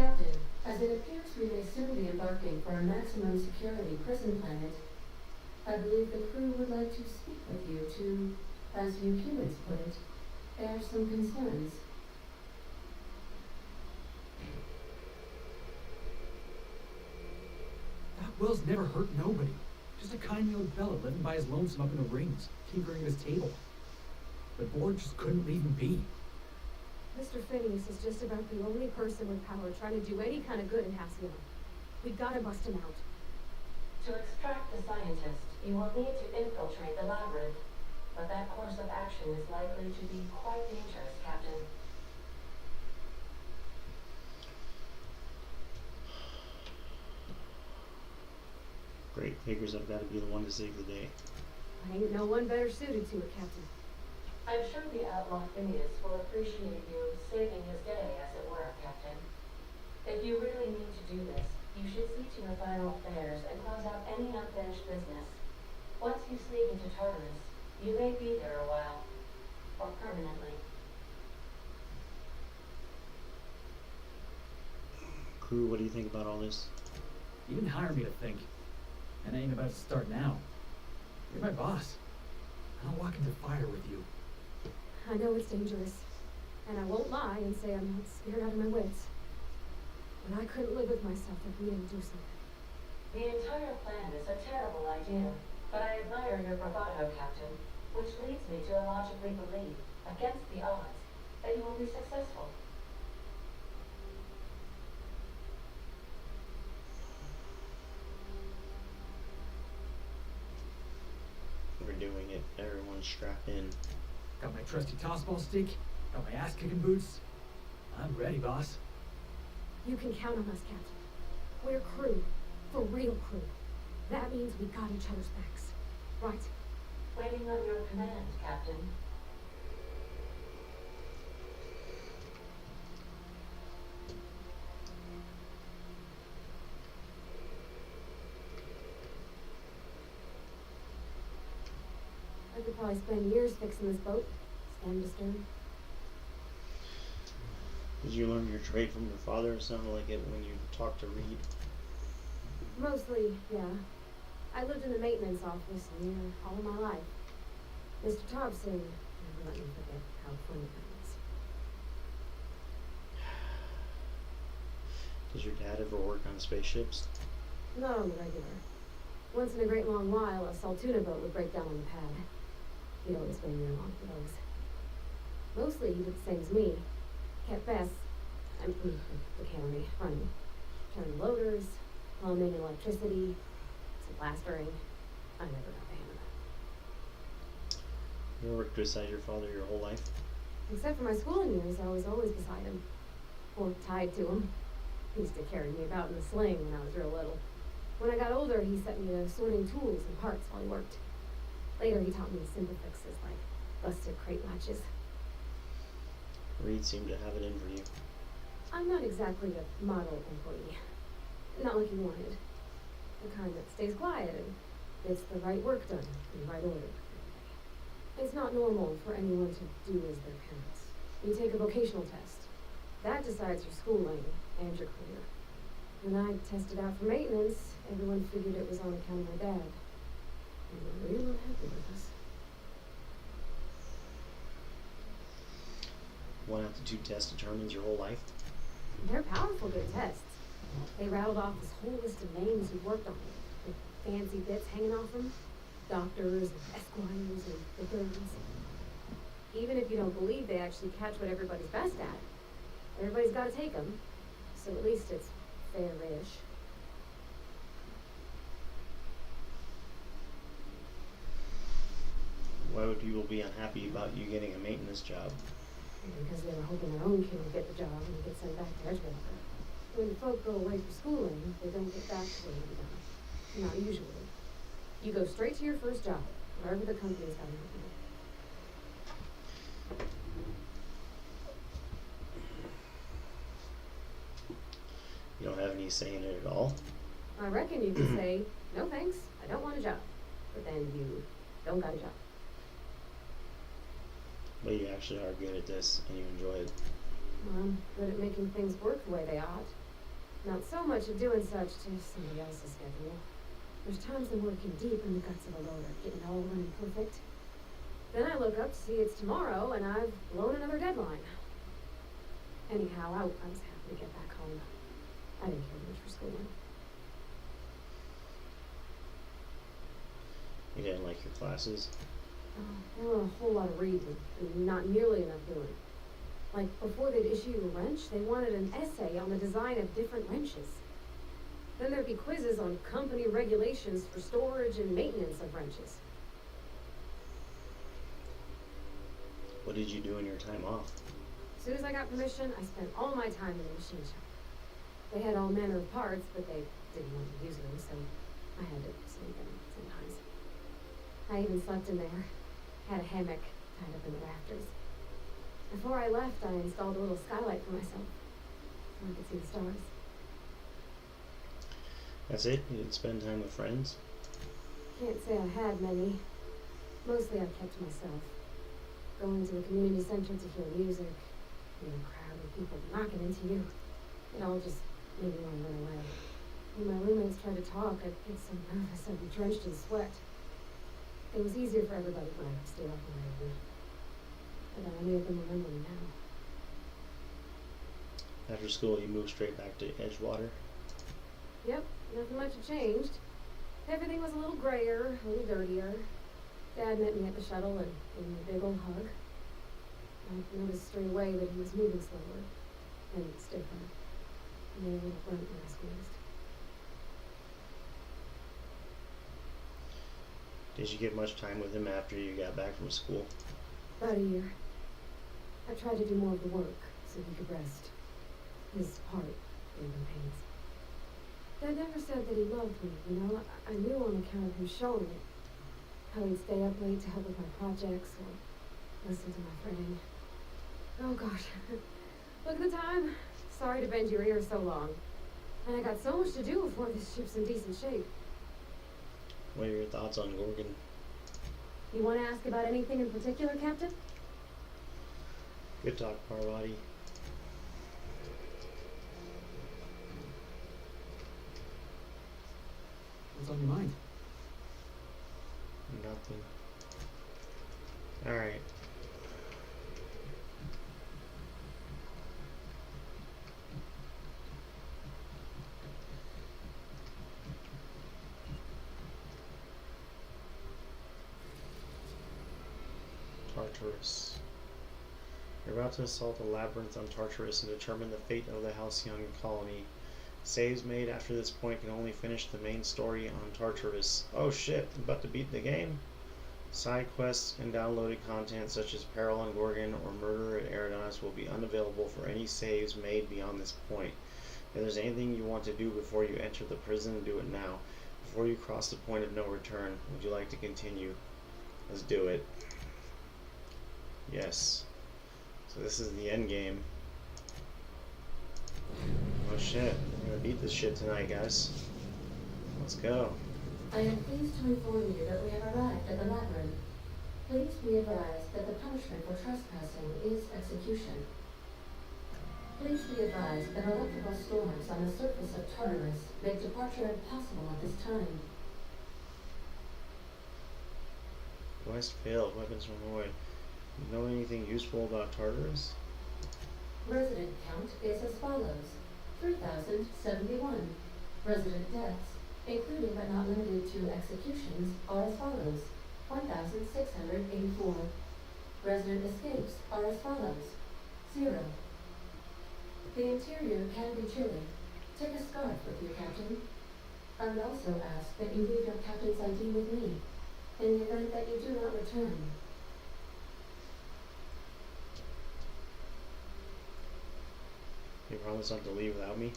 Captain, as it appears we may soon be embarking for a maximum security prison planet, I believe the crew would like to speak with you to, as you humans put it, air some concerns. Doc Wells never hurt nobody. Just a kindly old fella living by his lonesome up in the rings, tinkering at his table. But Board just couldn't leave him be. Mr. Phineas is just about the only person with power trying to do any kind of good in Halcyon. We gotta bust him out. To extract the scientist, you will need to infiltrate the labyrinth, but that course of action is likely to be quite dangerous, Captain. Great, figures I've got to be the one to save the day. Ain't no one better suited to it, Captain. I'm sure the outlaw Phineas will appreciate you saving his day, as it were, Captain. If you really need to do this, you should see to your final affairs and close out any unfinished business. Once you sneak into Tartarus, you may be there a while, or permanently. Crew, what do you think about all this? You didn't hire me to think. And I ain't about to start now. You're my boss. I'll walk into fire with you. I know it's dangerous, and I won't lie and say I'm not scared out of my wits. But I couldn't live with myself if we didn't do something. The entire plan is a terrible idea, but I admire your bravado, Captain, which leads me to illogically believe, against the odds, that you will be successful. We're doing it. Everyone strap in. Got my trusty tossball stick, got my ass-kicking boots. I'm ready, boss. You can count on us, Captain. We're crew. For real crew. That means we got each other's backs. Right? Waiting on your command, Captain. I could probably spend years fixing this boat, stem to stern. Did you learn your trade from your father? It sounded like it when you talked to Reed. Mostly, yeah. I lived in the maintenance office near all of my life. Mr. Thompson never let me forget how funny that was. Does your dad ever work on spaceships? Not on the regular. Once in a great long while, a Saltuna boat would break down on the pad. He'd always bring me along for those. Mostly he did the same as me. Kept Bess, the cannery, running. Turning loaders, plumbing and electricity, some plastering. I never got the hang of that. You worked beside your father your whole life? Except for my schooling years, I was always beside him. Or tied to him. He used to carry me about in a sling when I was real little. When I got older, he set me to sorting tools and parts while he worked. Later, he taught me simple fixes like busted crate latches. Reed seemed to have it in for you. I'm not exactly a model employee. Not like he wanted. The kind that stays quiet and gets the right work done in the right order. It's not normal for anyone to do as their parents. You take a vocational test. That decides your schooling and your career. When I tested out for maintenance, everyone figured it was on account of my dad. And they were real unhappy with us. 1 aptitude test determines your whole life? They're powerful good tests. They rattled off this whole list of names who've worked on it, with fancy bits hanging off them. Doctors and esquires and vicars. Even if you don't believe they actually catch what everybody's best at, everybody's got to take them. So at least it's fair-ish. Why would people be unhappy about you getting a maintenance job? Because they were hoping their own kid would get the job and get sent back to Edgewater. When folk go away for schooling, they don't get back to where they began. Not usually. You go straight to your first job, wherever the company's got an opening. You don't have any say in it at all? I reckon you could say, no thanks, I don't want a job. But then you don't got a job. But you actually are good at this and you enjoy it. I'm good at making things work the way they ought. Not so much of doing such to somebody else's schedule. There's times I'm working deep in the guts of a loader, getting it all running perfect. Then I look up to see it's tomorrow and I've blown another deadline. Anyhow, I was happy to get back home. I didn't care much for schooling. You didn't like your classes? There were a whole lot of reading and not nearly enough doing. Like, before they'd issue you a wrench, they wanted an essay on the design of different wrenches. Then there'd be quizzes on company regulations for storage and maintenance of wrenches. What did you do in your time off? As soon as I got permission, I spent all my time in the machine shop. They had all manner of parts, but they didn't want to use them, so I had to sleep in them sometimes. I even slept in there. Had a hammock tied up in the rafters. Before I left, I installed a little skylight for myself, so I could see the stars. That's it? You didn't spend time with friends? Can't say I had many. Mostly I kept to myself. Going to the community center to hear music, being a crowd of people knocking into you. It all just made me want to run away. When my roommates tried to talk, I'd get so nervous I'd be drenched in sweat. It was easier for everybody when I could stay up on my own. But I made them remember me now. After school, you moved straight back to Edgewater? Yep, nothing much had changed. Everything was a little grayer, a little dirtier. Dad met me at the shuttle and gave me a big old hug. I noticed straight away that he was moving slower and stiffer. And made a little grunt when I squeezed. Did you get much time with him after you got back from school? About a year. I tried to do more of the work so he could rest. His heart gave him pains. Dad never said that he loved me, you know. I knew on account of him showing it. How he'd stay up late to help with my projects or listen to my fretting. Oh gosh. Look at the time. Sorry to bend your ear so long. And I got so much to do before this ship's in decent shape. What are your thoughts on Gorgon? You want to ask about anything in particular, Captain? Good talk, Parvati. What's on your mind? Nothing. Alright. Tartarus. You're about to assault the labyrinth on Tartarus and determine the fate of the Halcyon colony. Saves made after this point can only finish the main story on Tartarus. Oh shit, I'm about to beat the game? Side quests and downloaded content such as Peril on Gorgon or Murder at Eridanos will be unavailable for any saves made beyond this point. If there's anything you want to do before you enter the prison, do it now. Before you cross the point of no return, would you like to continue? Let's do it. Yes. So this is the end game. Oh shit, I'm gonna beat this shit tonight, guys. Let's go. I am pleased to inform you that we have arrived at the labyrinth. Please be advised that the punishment for trespassing is execution. Please be advised that electrical storms on the surface of Tartarus make departure impossible at this time. Quest failed. Weapons from void. You know anything useful about Tartarus? Resident count is as follows: 3,071. Resident deaths, including but not limited to executions, are as follows: 1,684. Resident escapes are as follows: 0. The interior can be chilly. Take a scarf with you, Captain. I would also ask that you leave your captain's ID with me, in the event that you do not return. You promise not to leave without me?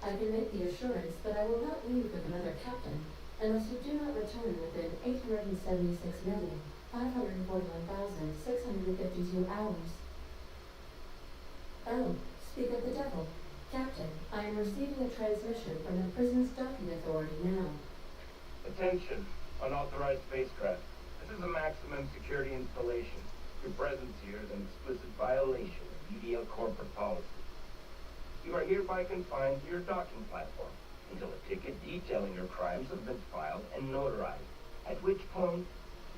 I can make the assurance that I will not leave with another captain unless you do not return within 876,541,652 hours. Oh, speak of the devil. Captain, I am receiving a transmission from the prison's docking authority now. Attention, unauthorized spacecraft. This is a maximum security installation. Your presence here is an explicit violation of EDL corporate policy. You are hereby confined to your docking platform until a ticket detailing your crimes have been filed and notarized, at which point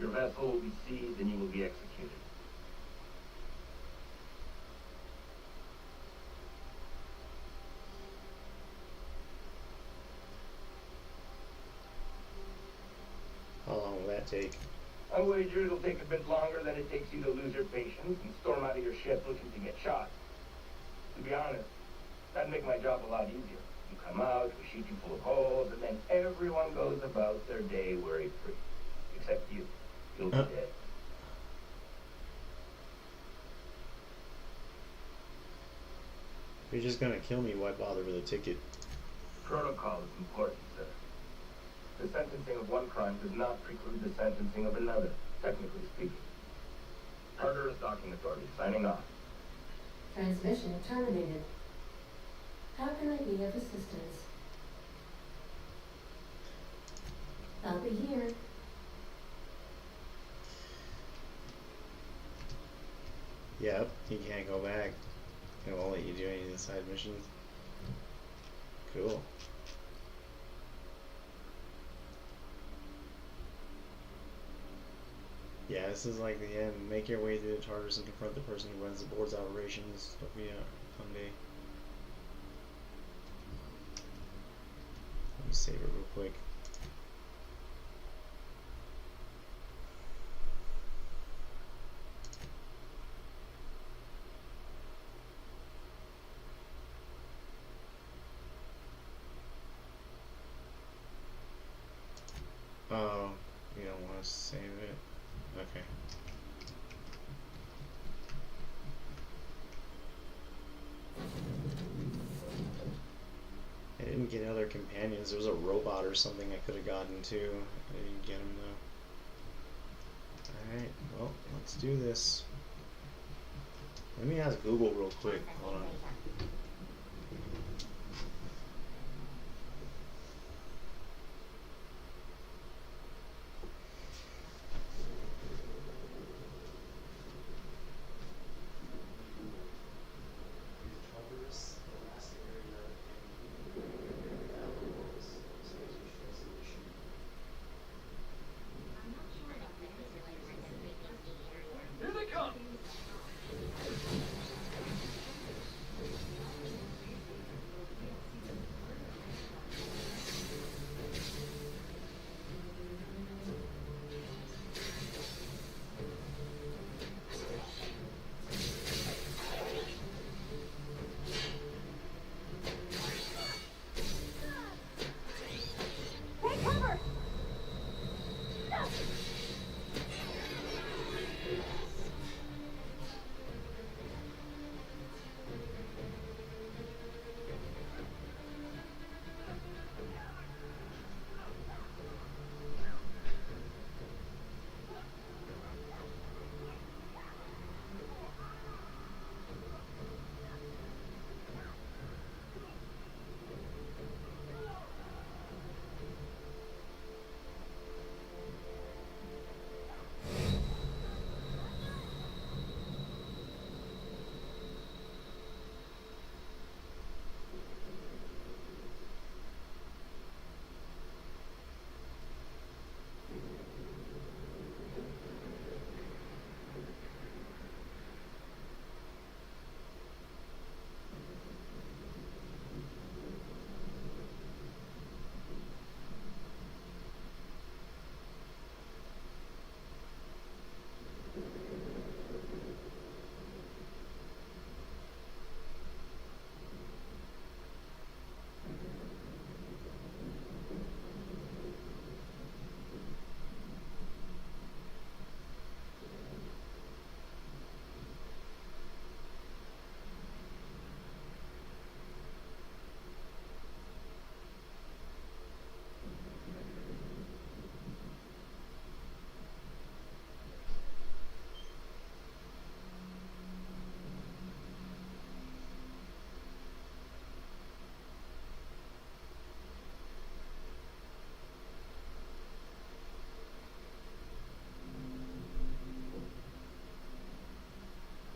your vessel will be seized and you will be executed. How long will that take? I wager it'll take a bit longer than it takes you to lose your patience and storm out of your ship looking to get shot. To be honest, that'd make my job a lot easier. You come out, we shoot you full of holes, and then everyone goes about their day worry-free. Except you. You'll be dead. If you're just gonna kill me, why bother with a ticket? Protocol is important, sir. The sentencing of one crime does not preclude the sentencing of another, technically speaking. Tartarus Docking Authority, signing off. Transmission terminated. How can I be of assistance? I'll be here. Yep, you can't go back. It won't let you do any of the side missions. Cool. Yeah, this is like the end. Make your way through the Tartarus and confront the person who runs the board's operations. Hope you fun day. Let me save it real quick. Oh, you don't want to save it? Okay. I didn't get other companions. There was a robot or something I could have gotten too. I didn't get him though. Alright, well, let's do this. Let me ask Google real quick. Hold on. Here they come! Take cover!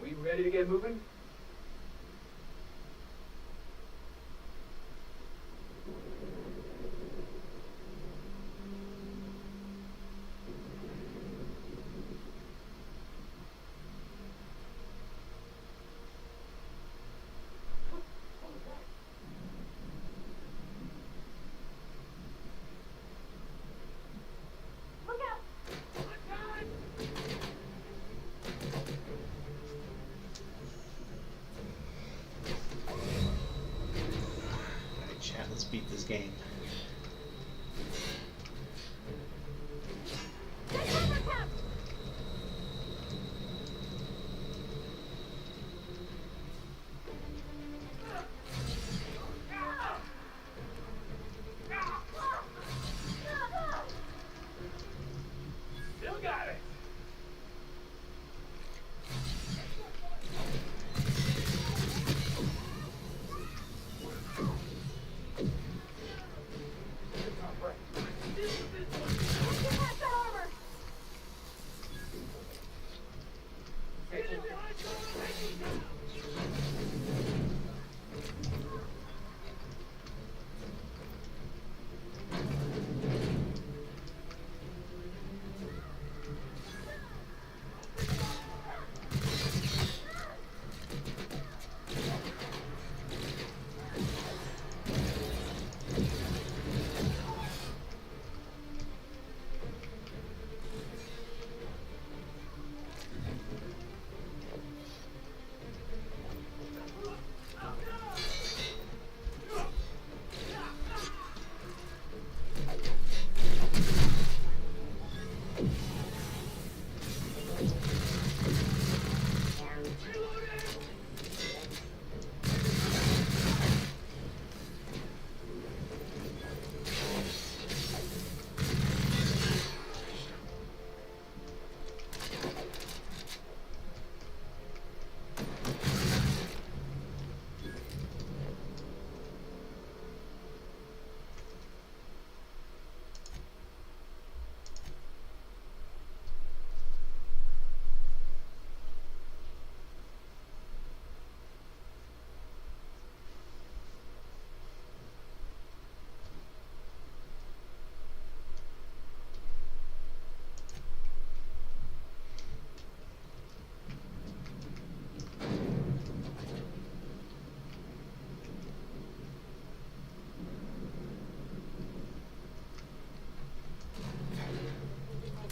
We ready to get moving? chat. Let's beat this game. Still got it.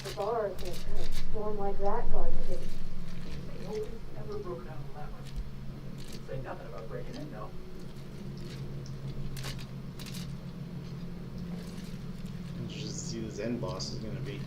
The bar can't have a storm like that going to be. Nobody's ever broken out a ladder. Say nothing about breaking in, though. Interested to see who the end boss is gonna be.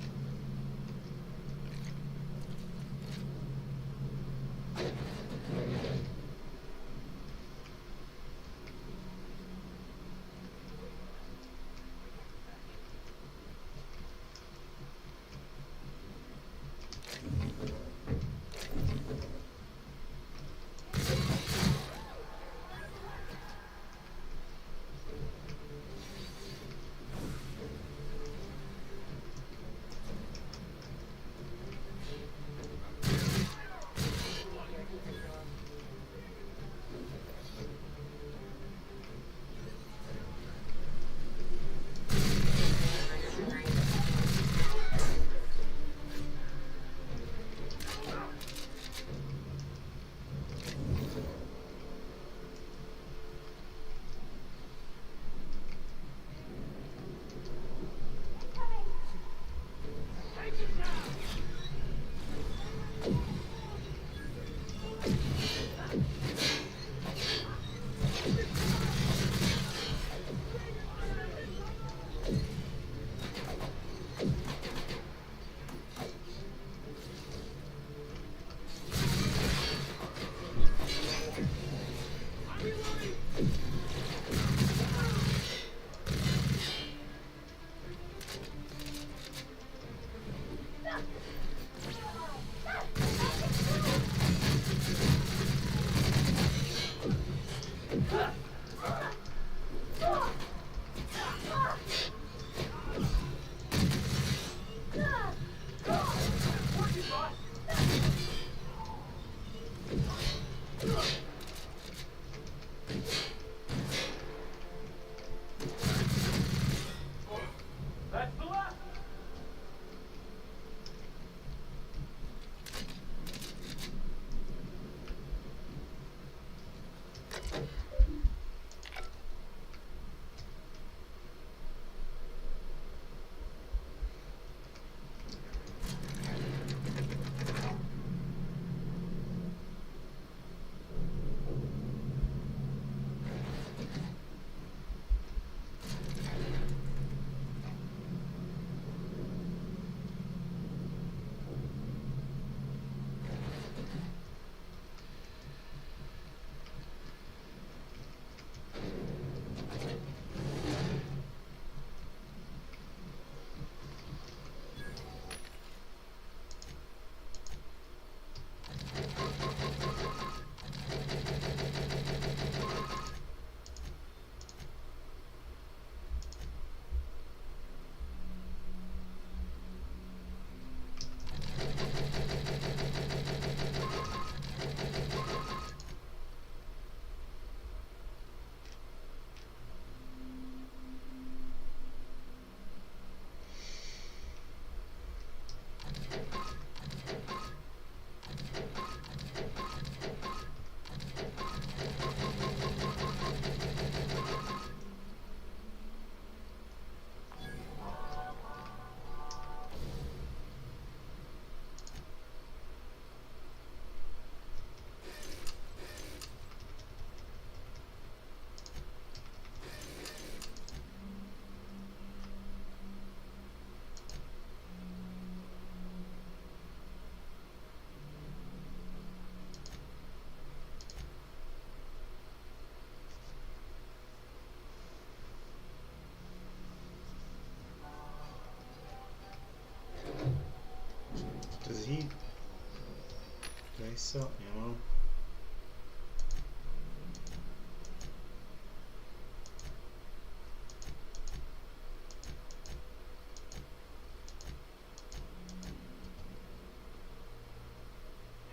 sell ammo.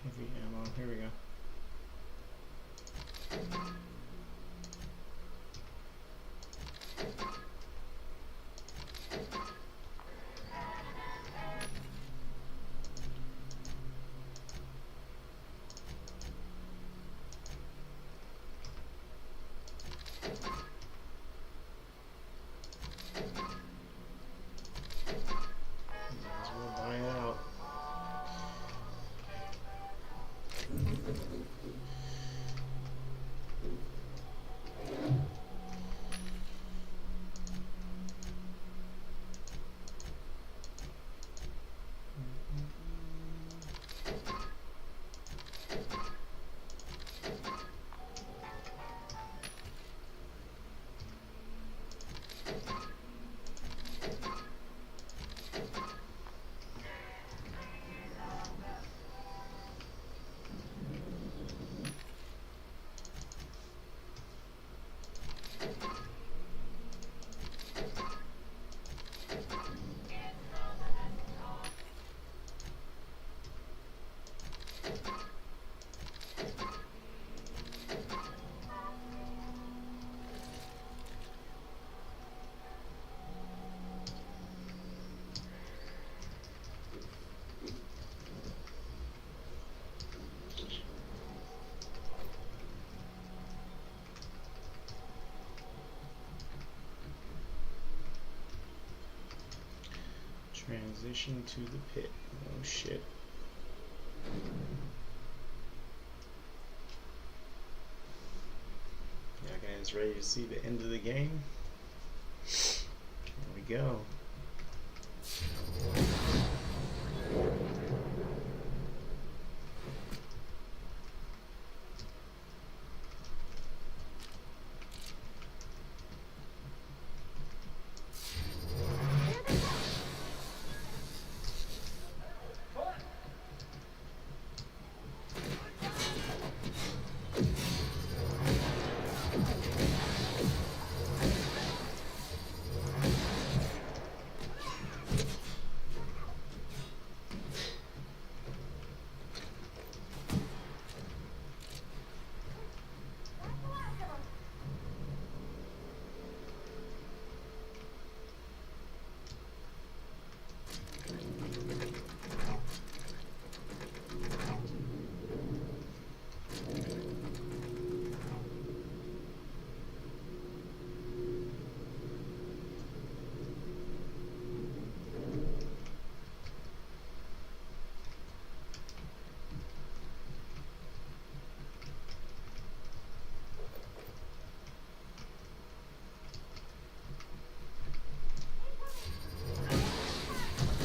Heavy ammo, here we go. Might as well buy it out. Transition to the pit. Oh shit. Yeah, guys, ready to see the end of the game? Here we go.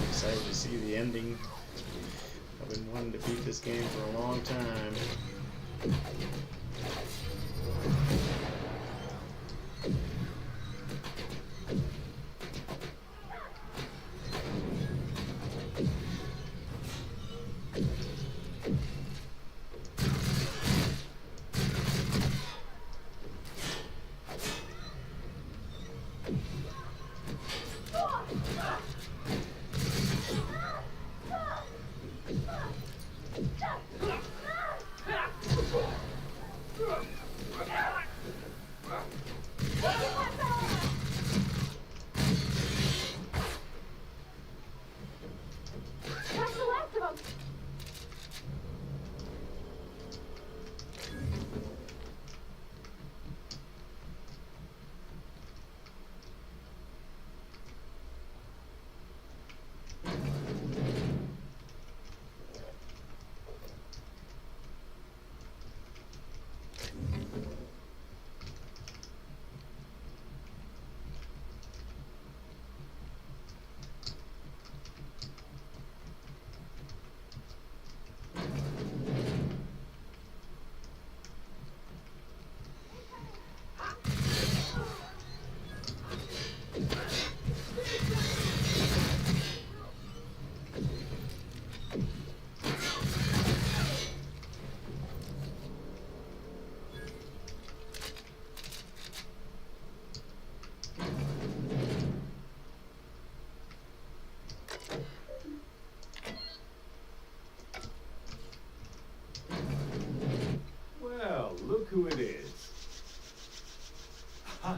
Excited to see the ending. I've been wanting to beat this game for a long time. That's the last of them!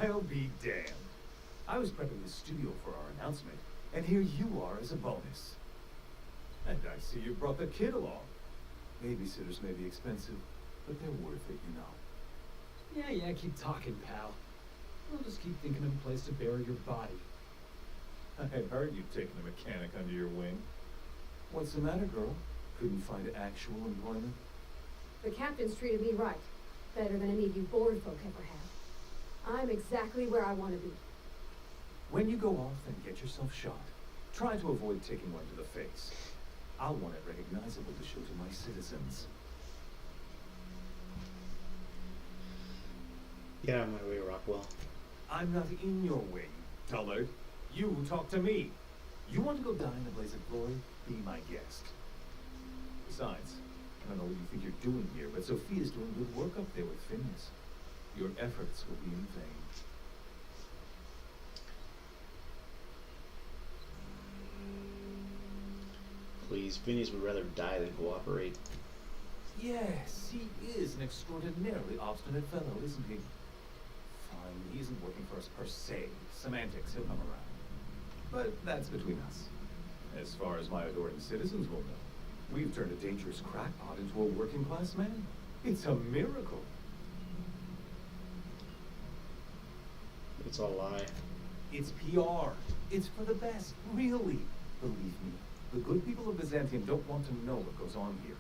I'll be damned. I was prepping the studio for our announcement, and here you are as a bonus. And I see you brought the kid along. Babysitters may be expensive, but they're worth it, you know. Yeah, keep talking, pal. We'll just keep thinking of a place to bury your body. I heard you've taken a mechanic under your wing. What's the matter, girl? Couldn't find actual employment? The captain's treated me right. Better than any of you bored folk ever have. I'm exactly where I want to be. When you go off and get yourself shot, try to avoid taking one to the face. I'll want it recognizable to show to my citizens. Get out of my way, Rockwell. I'm not in your way, dullard. You talk to me. You want to go die in a blaze of glory? Be my guest. Besides, I don't know what you think you're doing here, but Sophia's doing good work up there with Phineas. Your efforts will be in vain. Please, Phineas would rather die than cooperate. Yes, he is an extraordinarily obstinate fellow, isn't he? Fine, he isn't working for us per se. Semantics, he'll come around. But that's between us. As far as my adoring citizens will know, we've turned a dangerous crackpot into a working-class man. It's a miracle. It's all a lie. It's PR. It's for the best, really. Believe me, the good people of Byzantium don't want to know what goes on here.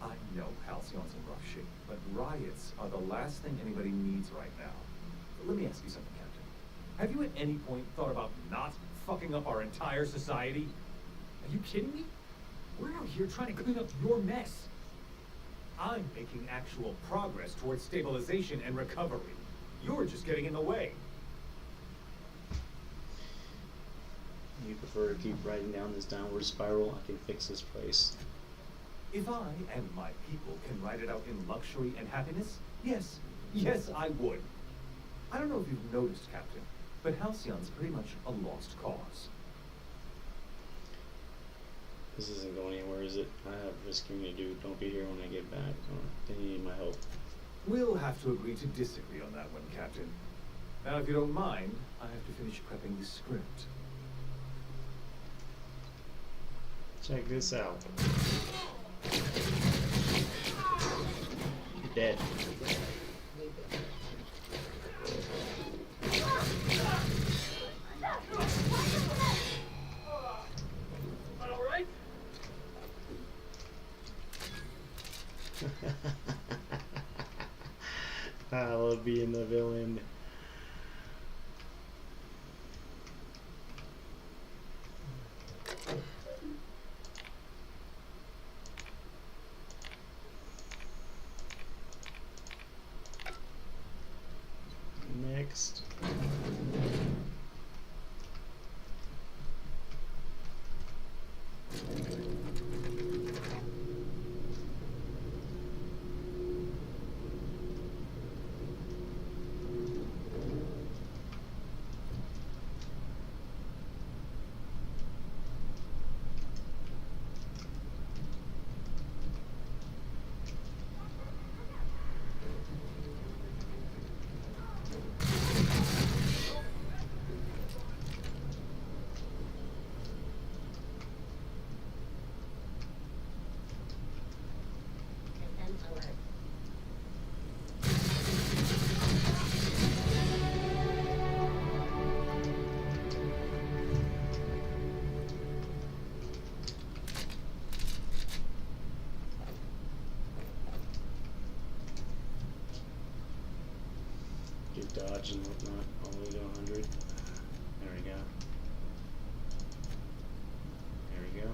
I know Halcyon's in rough shape, but riots are the last thing anybody needs right now. Let me ask you something, Captain. Have you at any point thought about not fucking up our entire society? Are you kidding me? We're out here trying to clean up your mess. I'm making actual progress towards stabilization and recovery. You're just getting in the way. You prefer to keep riding down this downward spiral? I can fix this place. If I and my people can ride it out in luxury and happiness, yes, I would. I don't know if you've noticed, Captain, but Halcyon's pretty much a lost cause. This isn't going anywhere, is it? I have rescuing to do. Don't be here when I get back. They need my help. We'll have to agree to disagree on that one, Captain. Now, if you don't mind, I have to finish prepping the script. Check this out. You're dead. Alright? I love being the villain. Next. Do dodge and whatnot all the way to 100. There we go. There we go.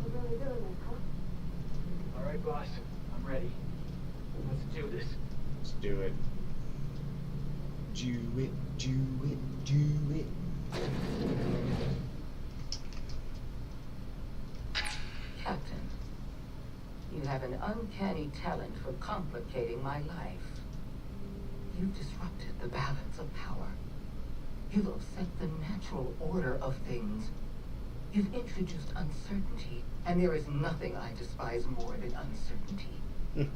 We're really doing this, huh? Alright, boss. I'm ready. Let's do this. Let's do it. Do it, do it, do it. Captain, you have an uncanny talent for complicating my life. You've disrupted the balance of power. You've upset the natural order of things. You've introduced uncertainty, and there is nothing I despise more than uncertainty.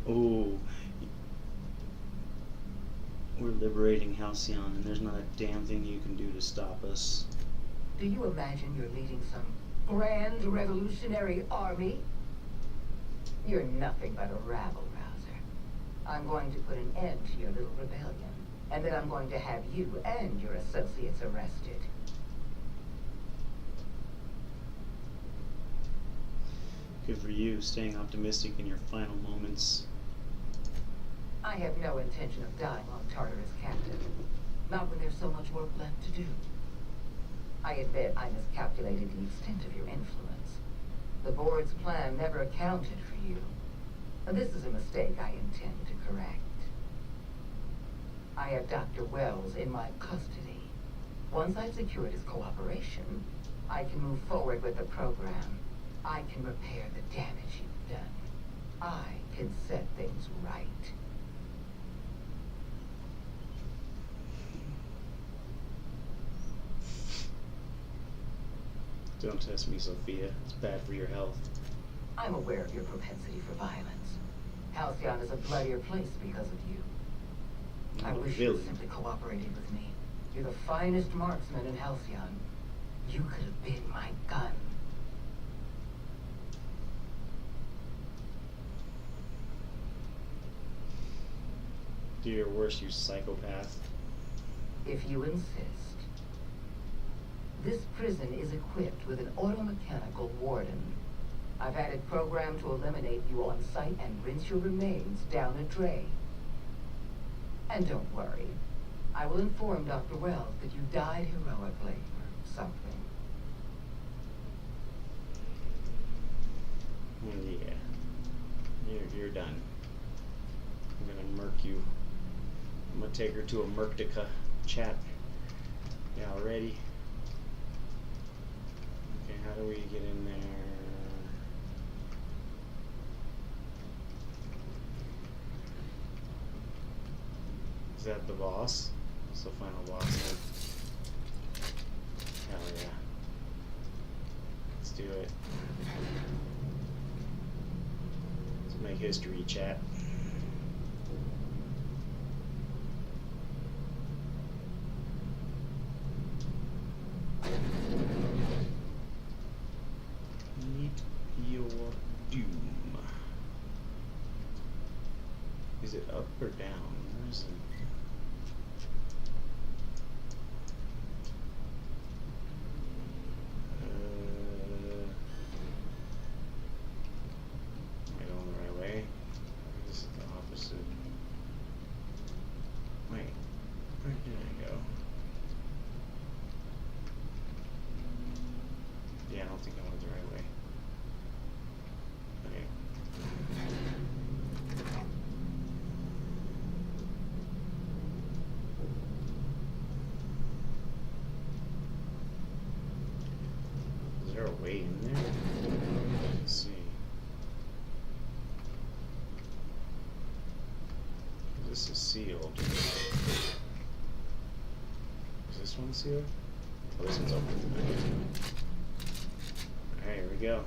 Ooh. We're liberating Halcyon, and there's not a damn thing you can do to stop us. Do you imagine you're leading some grand revolutionary army? You're nothing but a rabble-rouser. I'm going to put an end to your little rebellion, and then I'm going to have you and your associates arrested. Good for you, staying optimistic in your final moments. I have no intention of dying on Tartarus, Captain. Not when there's so much work left to do. I admit I miscalculated the extent of your influence. The board's plan never accounted for you. This is a mistake I intend to correct. I have Dr. Wells in my custody. Once I've secured his cooperation, I can move forward with the program. I can repair the damage you've done. I can set things right. Don't test me, Sophia. It's bad for your health. I'm aware of your propensity for violence. Halcyon is a bloodier place because of you. I I'm a wish you had villain. simply cooperated with me. You're the finest marksman in Halcyon. You could have been my gun. Do your worst, you psychopath. If you insist. This prison is equipped with an automechanical warden. I've had it programmed to eliminate you on sight and rinse your remains down a drain. And don't worry, I will inform Dr. Wells that you died heroically or something. Yeah. You're done. I'm gonna murk you. I'm gonna take her to a Murktica chat. Y'all ready? Okay, how do we get in there? Is that the boss? It's the final boss. Hell yeah. Let's do it. Let's make history, chat. Meet your doom. Is it up or down? Where is it? Am I going the right way? This is the opposite. Wait, where did I go? Yeah, I don't think I went the right way. Okay. Is there a way in there? Let's see. This is sealed. Is this one sealed? Oh, this one's open. Alright, here we go.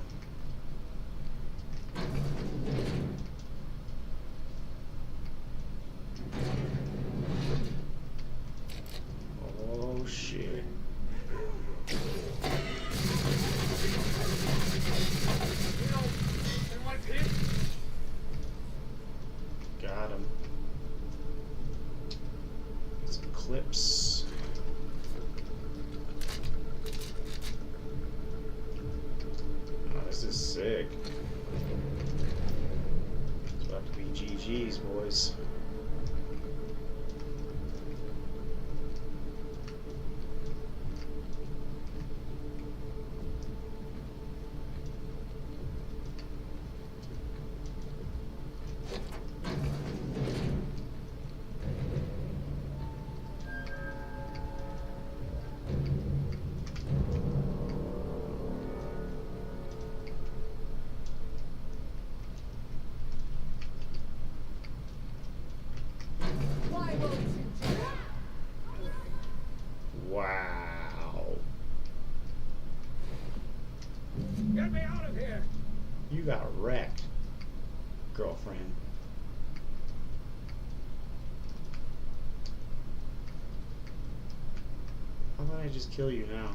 Oh shit. Got him. Some clips. Oh, this is sick. It's about to be GG's, boys. Wow. Get me out of here! You got wrecked, girlfriend. don't I just kill you now?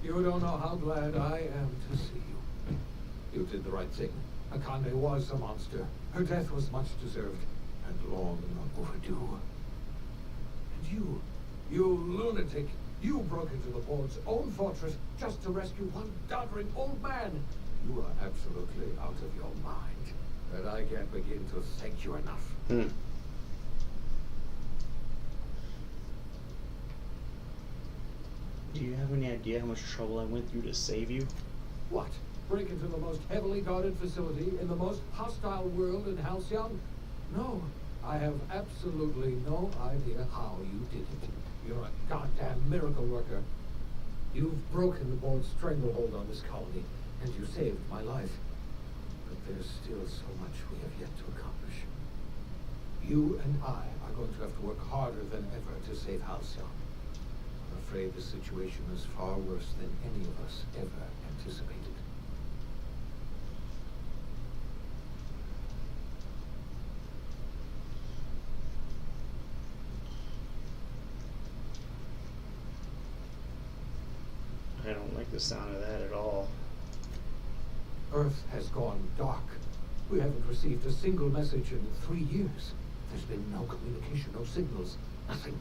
You don't know how glad I am to see you. You did the right thing. Akane was a monster. Her death was much deserved, and long overdue. And you lunatic, you broke into the board's own fortress just to rescue one doddering old man. You are absolutely out of your mind, and I can't begin to thank you enough. Do you have any idea how much trouble I went through to save you? What? Break into the most heavily guarded facility in the most hostile world in Halcyon? No, I have absolutely no idea how you did it. You're a goddamn miracle worker. You've broken the board's stranglehold on this colony, and you saved my life. But there's still so much we have yet to accomplish. You and I are going to have to work harder than ever to save Halcyon. I'm afraid the situation is far worse than any of us ever anticipated. I don't like the sound of that at all. Earth has gone dark. We haven't received a single message in 3 years. There's been no communication, no signals, nothing.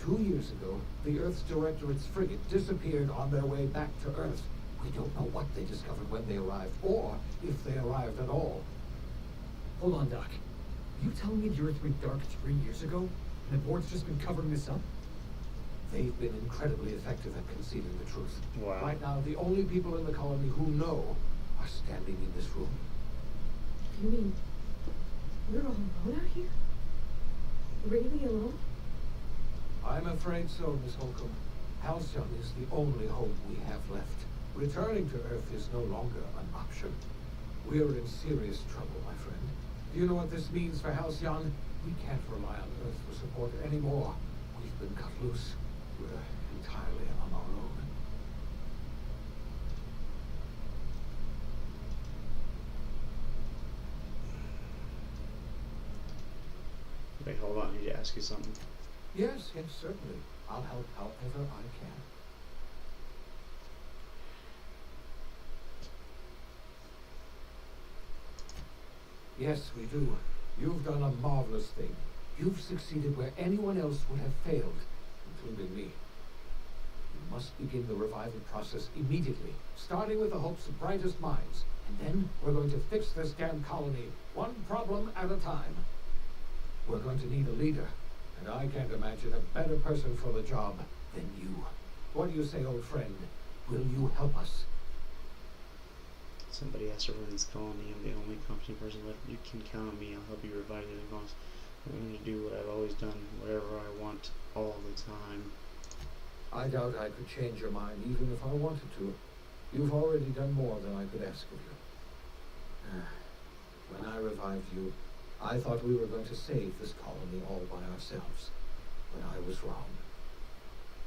2 years ago, the Earth's Directorate's frigate disappeared on their way back to Earth. We don't know what they discovered when they arrived, or if they arrived at all. Hold on, Doc. You telling me the Earth went dark 3 years ago, and the board's just been covering this up? They've been incredibly effective at concealing the truth. Wow. Right now, the only people in the colony who know are standing in this room. You mean we're all alone out here? Really alone? I'm afraid so, Miss Holcomb. Halcyon is the only hope we have left. Returning to Earth is no longer an option. We're in serious trouble, my friend. Do you know what this means for Halcyon? We can't rely on Earth for support anymore. We've been cut loose. We're entirely on our own. Wait, hold on. I need to ask you something. Yes, certainly. I'll help however I can. Yes, we do. You've done a marvelous thing. You've succeeded where anyone else would have failed, including me. You must begin the revival process immediately, starting with the Hope's brightest minds. And then we're going to fix this damn colony, one problem at a time. We're going to need a leader, and I can't imagine a better person for the job than you. What do you say, old friend? Will you help us? Somebody has to run this colony. I'm the only competent person left. You can count on me. I'll help you revive the cause. I'm going to do what I've always done, whatever I want, all the time. I doubt I could change your mind, even if I wanted to. You've already done more than I could ask of you. When I revived you, I thought we were going to save this colony all by ourselves. But I was wrong.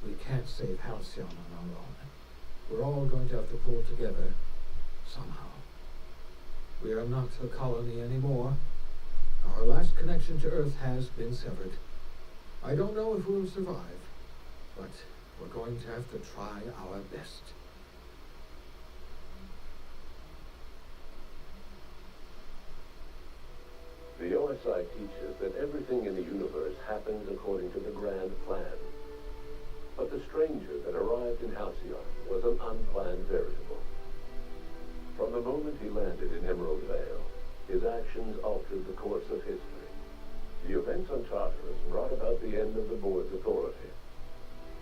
We can't save Halcyon on our own. We're all going to have to pull together, somehow. We are not a colony anymore. Our last connection to Earth has been severed. I don't know if we'll survive, but we're going to have to try our best. The OSI teaches that everything in the universe happens according to the grand plan. But the stranger that arrived in Halcyon was an unplanned variable. From the moment he landed in Emerald Vale, his actions altered the course of history. The events on Tartarus brought about the end of the board's authority.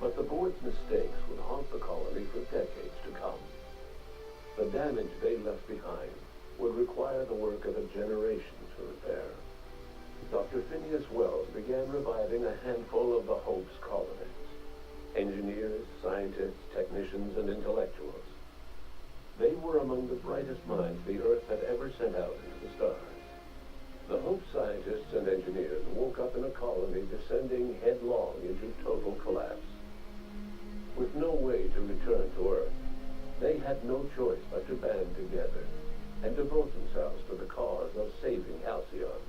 But the board's mistakes would haunt the colony for decades to come. The damage they left behind would require the work of a generation to repair. Dr. Phineas Wells began reviving a handful of the Hope's colonists. Engineers, scientists, technicians, and intellectuals. They were among the brightest minds the Earth had ever sent out into the stars. The Hope scientists and engineers woke up in a colony descending headlong into total collapse. With no way to had no choice but to band together and devote themselves to the cause of saving Halcyon.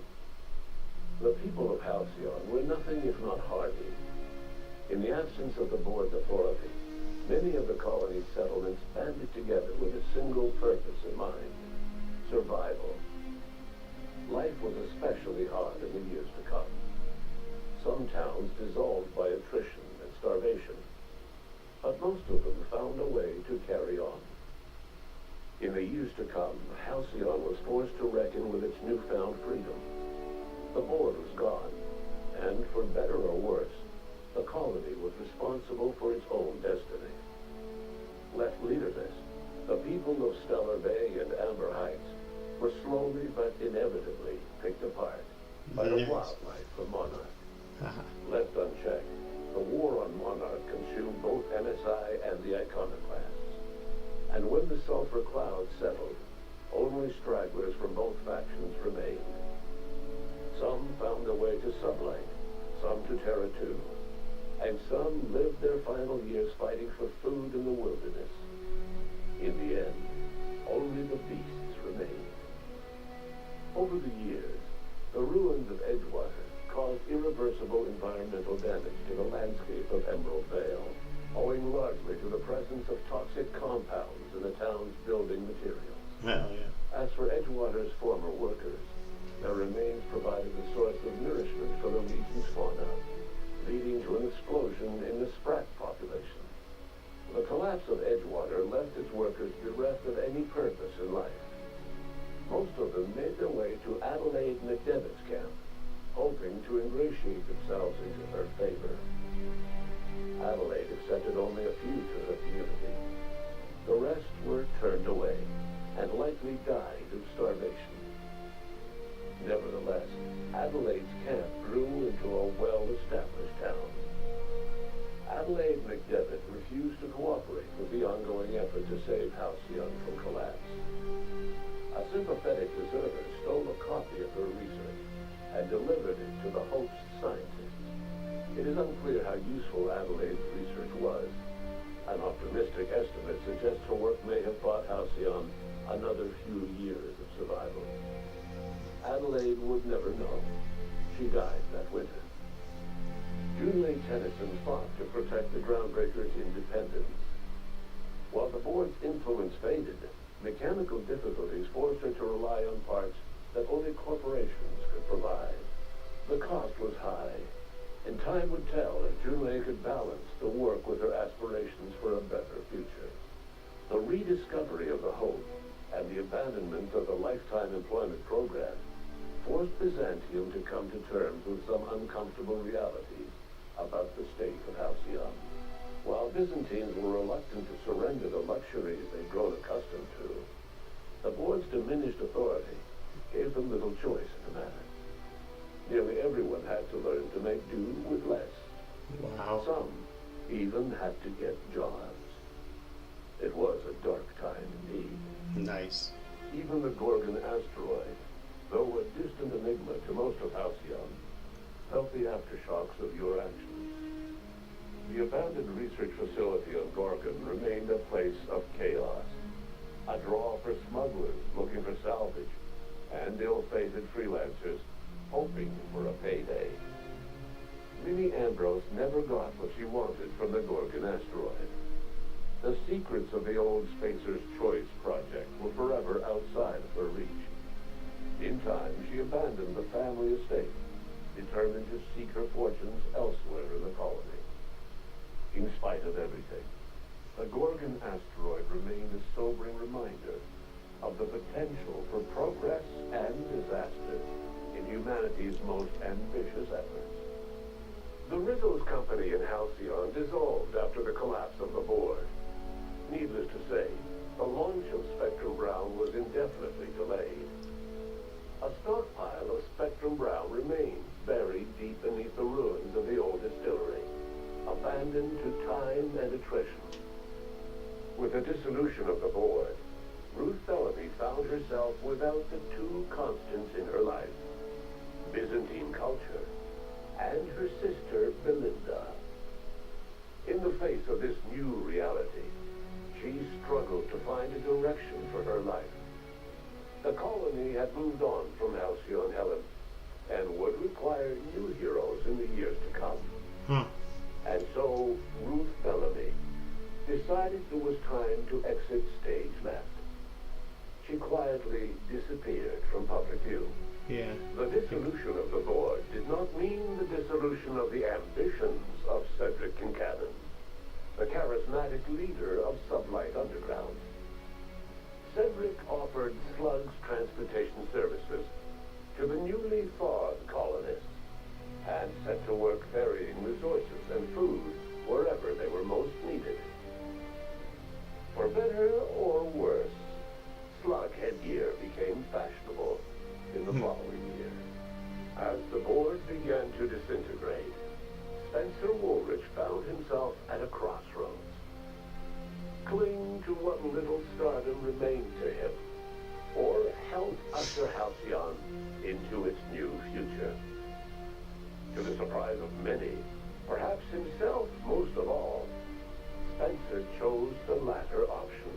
The people of Halcyon were nothing if not hardy. In the absence of the board's authority, many of the colony's settlements banded together with a single purpose in mind: survival. Life was especially hard in the years to come. Some towns dissolved by attrition and starvation, but most of them found a way to carry on. In the years to come, Halcyon was forced to reckon with its newfound freedom. The board was gone, and for better or worse, the colony was responsible for its own destiny. Left leaderless, the people of Stellar Bay and Amber Heights were slowly but inevitably picked apart by the wildlife of Monarch. Left unchecked, the war on Monarch consumed both MSI and the Iconoclasts. And when the sulfur clouds settled, only stragglers from both factions remained. Some found their way to Sublight, some to Terra 2, and some lived their final years fighting for food in the wilderness. In the end, only the beasts remained. Over the years, the ruins of Edgewater caused irreversible environmental damage to the landscape of Emerald Vale, owing largely to the presence of toxic compounds in the town's building materials. Hell yeah. As for Edgewater's former workers, their remains provided a source of nourishment for the region's fauna, leading to an explosion in the sprat population. The collapse of Edgewater left its workers bereft of any purpose in life. Most of them made their way to Adelaide McDevitt's camp, hoping to ingratiate themselves into her favor. Adelaide accepted only a few to her community. The rest were turned away and likely died of starvation. Nevertheless, Adelaide's camp grew into a well-established town. Adelaide McDevitt refused to cooperate with the ongoing effort to save Halcyon from collapse. A sympathetic deserter stole a copy of her research and delivered it to the host scientists. It is unclear how useful Adelaide's research was. An optimistic estimate suggests her work may have bought Halcyon another few years of survival. Adelaide would never know. She died that winter. Junlei Tennyson fought to protect the Groundbreakers' independence. While the board's influence faded, mechanical difficulties forced her to rely on parts that only corporations could provide. The cost was high, and time would tell if Junlei could balance the work with her aspirations for a better future. The rediscovery of the Hope and the abandonment of the lifetime employment program forced Byzantium to come to terms with some uncomfortable realities about the state of Halcyon. While Byzantines were reluctant to surrender the luxuries they'd grown accustomed to, the board's diminished authority gave them little choice in the matter. Nearly everyone had to learn to make do with less. Wow. Some even had to get jobs. It was a dark time indeed. Nice. Even the Gorgon asteroid, though a distant enigma to most of Halcyon, felt the aftershocks of your actions. The abandoned research facility on Gorgon remained a place of chaos, a draw for smugglers looking for salvage, and ill-fated freelancers hoping for a payday. Minnie Ambrose never got what she wanted from the Gorgon asteroid. The secrets of the old Spacer'S Choice project were forever outside of her reach. In time, she abandoned the family estate, determined to seek her fortunes elsewhere in the colony. In spite of everything, the Gorgon asteroid remained a sobering reminder of the potential for progress and disaster in humanity's most ambitious efforts. The Rizzo's company in Halcyon dissolved after the collapse of the board. Needless to say, the launch of Spectrum Brown was indefinitely delayed. A stockpile of Spectrum Brown remained buried deep beneath the ruins of the old distillery, abandoned to time and attrition. With the dissolution of the board, Ruth Bellamy found herself without the two constants in her life: Byzantine culture and her sister Belinda. In the face of this new reality, she struggled to find a direction for her life. The colony had moved on from Halcyon Helen and would require new heroes in the years to come. And so Ruth Bellamy decided it was time to exit stage left. She quietly disappeared from public view. Yeah. The dissolution of the board did not mean the dissolution of the ambitions of Cedric Kincannon, the charismatic leader of Sublight Underground. Cedric offered Slug's transportation services to the newly thawed colonists and set to work ferrying resources and food wherever they were most needed. For better or worse, slug headgear became fashionable in the following year. As the board began to disintegrate, Spencer Woolrich found himself at a crossroads. Cling to what little stardom remained to him, or help usher Halcyon into its new future. To the surprise of many, perhaps himself most of all, Spencer chose the latter option.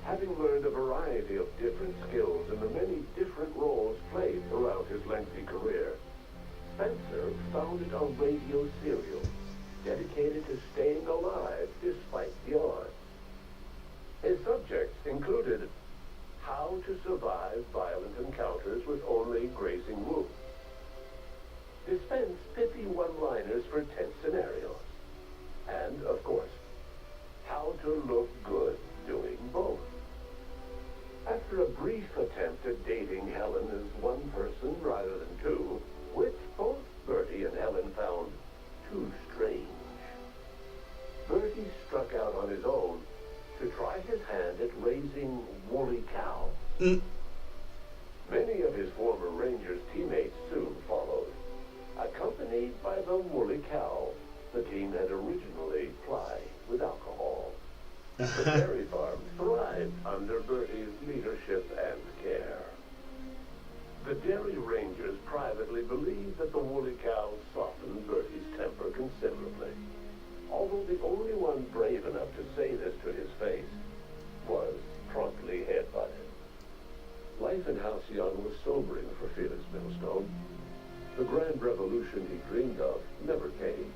Having learned a variety of different skills in the many different roles played throughout his lengthy career, Spencer founded a radio serial dedicated to staying alive despite the odds. His subjects included how to survive violent encounters with only grazing wounds, dispense pithy one-liners for tense scenarios, and, of course, how to look good doing both. After a brief attempt at dating Helen as one person rather than two, which both Bertie and Helen found too strange, Bertie struck out on his own to try his hand at raising woolly cows. Many of his former Rangers teammates soon followed, accompanied by the woolly cow the team had originally plied with alcohol. The dairy farm thrived under Bertie's leadership and care. The Dairy Rangers privately believed that the woolly cows softened Bertie's temper considerably, although the only one brave enough to say this to his face was promptly headbutted. Life in Halcyon was sobering for Felix Millstone. The grand revolution he dreamed of never came.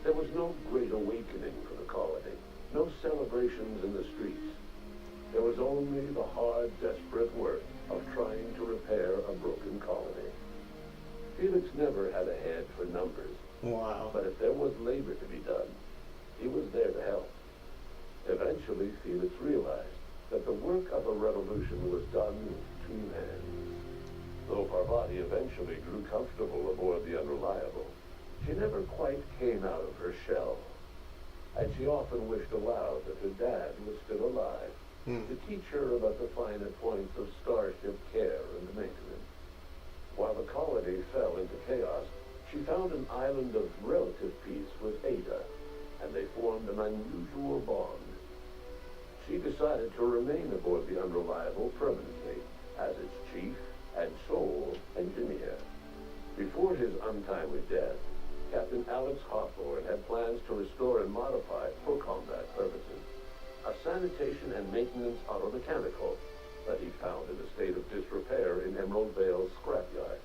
There was no great awakening for the colony, no celebrations in the streets. There was only the hard, desperate work of trying to repair a broken colony. Felix never had a head for numbers. Wow. But if there was labor to be done, he was there to help. Eventually, Felix realized that the work of a revolution was done with two hands. Though Parvati eventually grew comfortable aboard the Unreliable, she never quite came out of her shell. And she often wished aloud that her dad was still alive to teach her about the finer points of starship care and maintenance. While the colony fell into chaos, she found an island of relative peace with Ada, and they formed an unusual bond. She decided to remain aboard the Unreliable permanently as its chief and sole engineer. Before his untimely death, Captain Alex Hawthorne had plans to restore and modify for combat purposes a sanitation and maintenance automechanical that he found in a state of disrepair in Emerald Vale's scrapyard.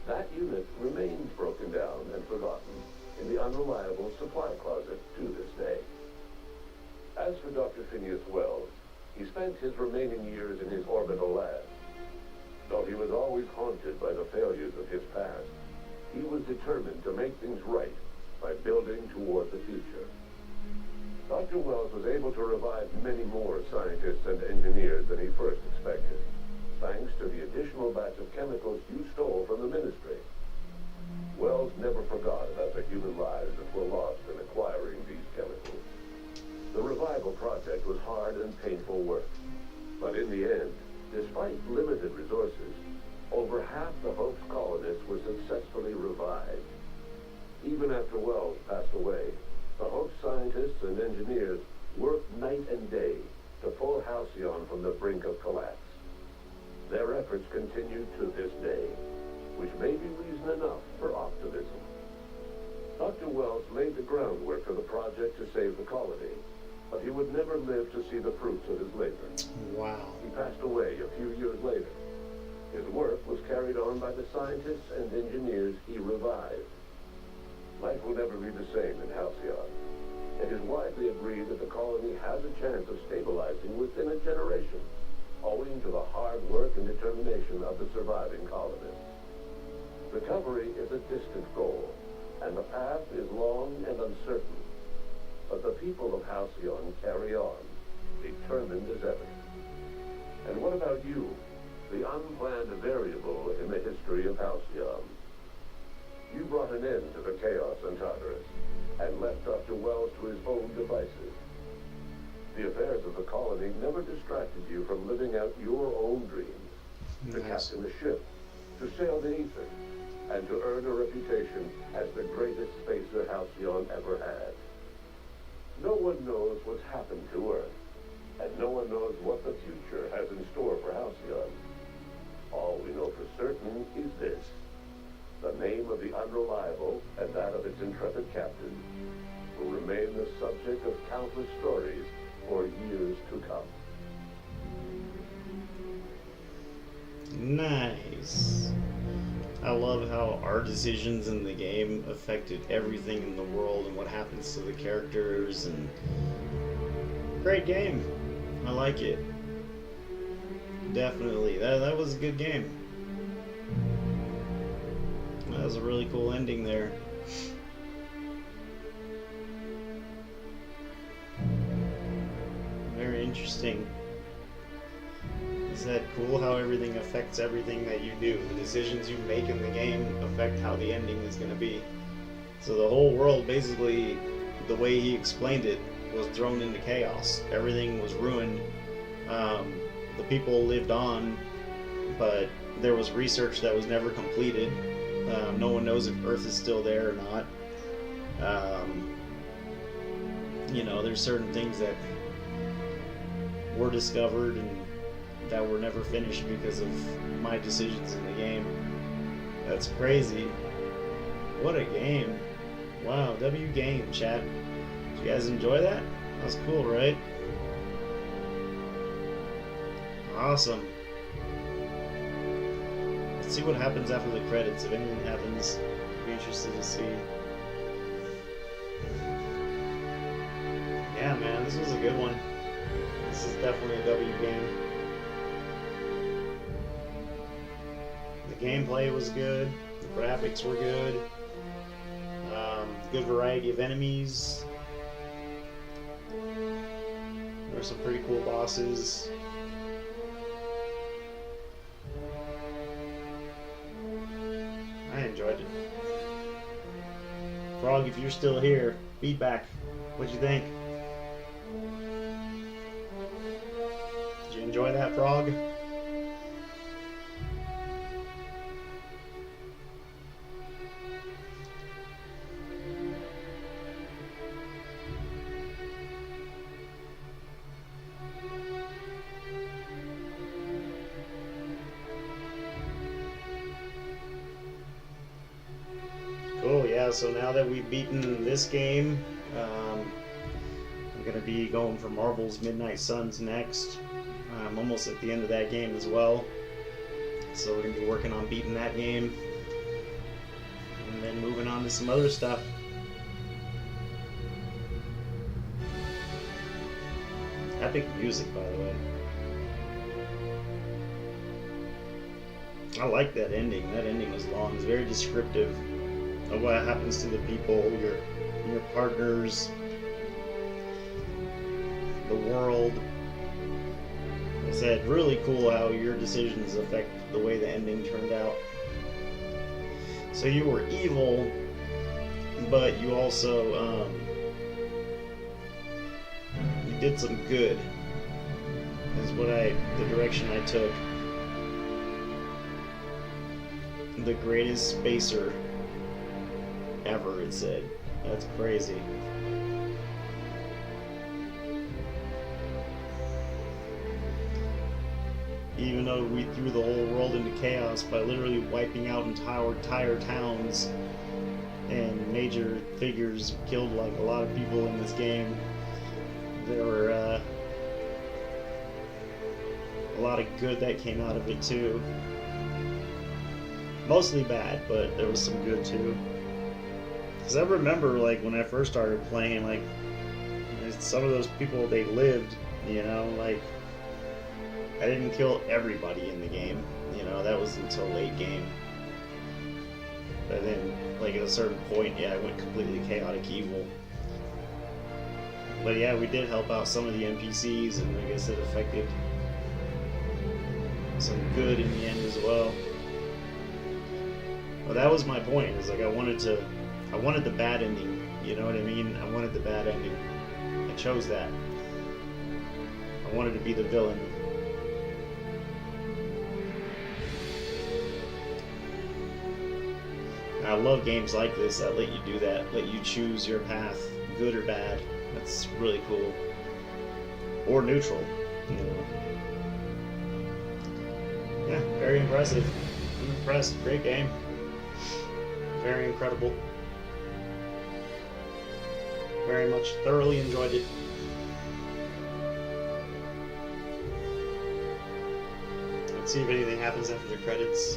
That unit remains broken down and forgotten in the Unreliable supply closet to this day. As for Dr. Phineas Wells, he spent his remaining years in his orbital lab. Though he was always haunted by the failures of his past, he was determined to make things right by building toward the future. Dr. Wells was able to revive many more scientists and engineers than he first expected, thanks to the additional batch of chemicals you stole from the ministry. Wells never forgot about the human lives that were lost in acquiring these chemicals. The revival project was hard and painful work, but in the end, despite limited resources, over half the Hope's colonists were successfully revived. Even after Wells passed away, the Hope scientists and engineers worked night and day to pull Halcyon from the brink of collapse. Their efforts continue to this day, which may be reason enough for optimism. Dr. Wells laid the groundwork for the project to save the colony, but he would never live to see the fruits of his labor. Wow. He passed away a few years later. His work was carried on by the scientists and engineers he revived. Life will never be the same in Halcyon. It is widely agreed that the colony has a chance of stabilizing within a generation, owing to the hard work and determination of the surviving colonists. Recovery is a distant goal, and the path is long and uncertain. But the people of Halcyon carry on, determined as ever. And what about you, the unplanned variable in the history of Halcyon? You brought an end to the chaos on Tartarus, and left Dr. Wells to his own devices. The affairs of the colony never distracted you from living out your own dreams, to captain a ship, to sail the ether, and to earn a reputation as the greatest spacer Halcyon ever had. No one knows what's happened to Earth, and no one knows what the future has in store for Halcyon. All we know for certain is this: the name of the Unreliable and that of its intrepid captain will remain the subject of countless stories for years to come. Nice. I love how our decisions in the game affected everything in the world and what happens to the characters, and great game. I like it. Definitely. That was a good game. That was a really cool ending there. Very interesting. Is that cool how everything affects everything that you do? The decisions you make in the game affect how the ending is going to be. So the whole world, basically, the way he explained it, was thrown into chaos. Everything was ruined. The people lived on, but there was research that was never completed. No one knows if Earth is still there or not. You know, there's certain things that were discovered and that were never finished because of my decisions in the game. That's crazy. What a game. Wow, W game, chat. Did you guys enjoy that? That was cool, right? Awesome. Let's see what happens after the credits. If anything happens, I'd be interested to see. Yeah, man, this was a good one. This is definitely a W game. The gameplay was good. The graphics were good. Good variety of enemies. There were some pretty cool bosses. I enjoyed it. Frog, if you're still here, feedback. What'd you think? Did you enjoy that, Frog? Cool, yeah, so now that we've beaten this game, I'm going to be going for Marvel's Midnight Suns next. I'm almost at the end of that game as well. So we're going to be working on beating that game. And then moving on to some other stuff. Epic music, by the way. I like that ending. That ending was long. It's very descriptive of what happens to the people, your partners, the world. Like I said, really cool how your decisions affect the way the ending turned out. So you were evil, but you also you did some good. Is the direction I took. The greatest spacer ever, it said. That's crazy. Even though we threw the whole world into chaos by literally wiping out entire towns, and major figures killed like a lot of people in this game, there were a lot of good that came out of it too. Mostly bad, but there was some good too. Because I remember, like, when I first started playing, like, some of those people, they lived, you know, like, I didn't kill everybody in the game, you know, that was until late game. But then, like, at a certain point, yeah, I went completely chaotic evil. But yeah, we did help out some of the NPCs, and I guess it affected some good in the end as well. Well, that was my point, is like I wanted the bad ending, you know what I mean? I wanted the bad ending. I chose that. I wanted to be the villain. And I love games like this that let you do that, let you choose your path, good or bad. That's really cool. Or neutral, you know. Yeah, very impressive. I'm impressed. Great game. Very incredible. Very much thoroughly enjoyed it. Let's see if anything happens after the credits.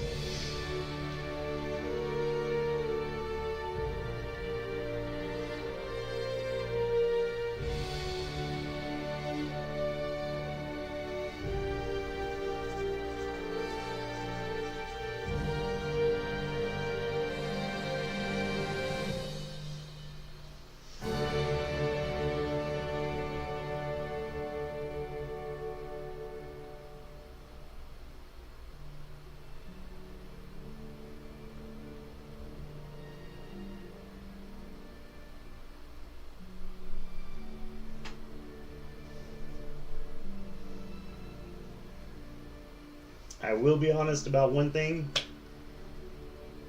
I will be honest about one thing.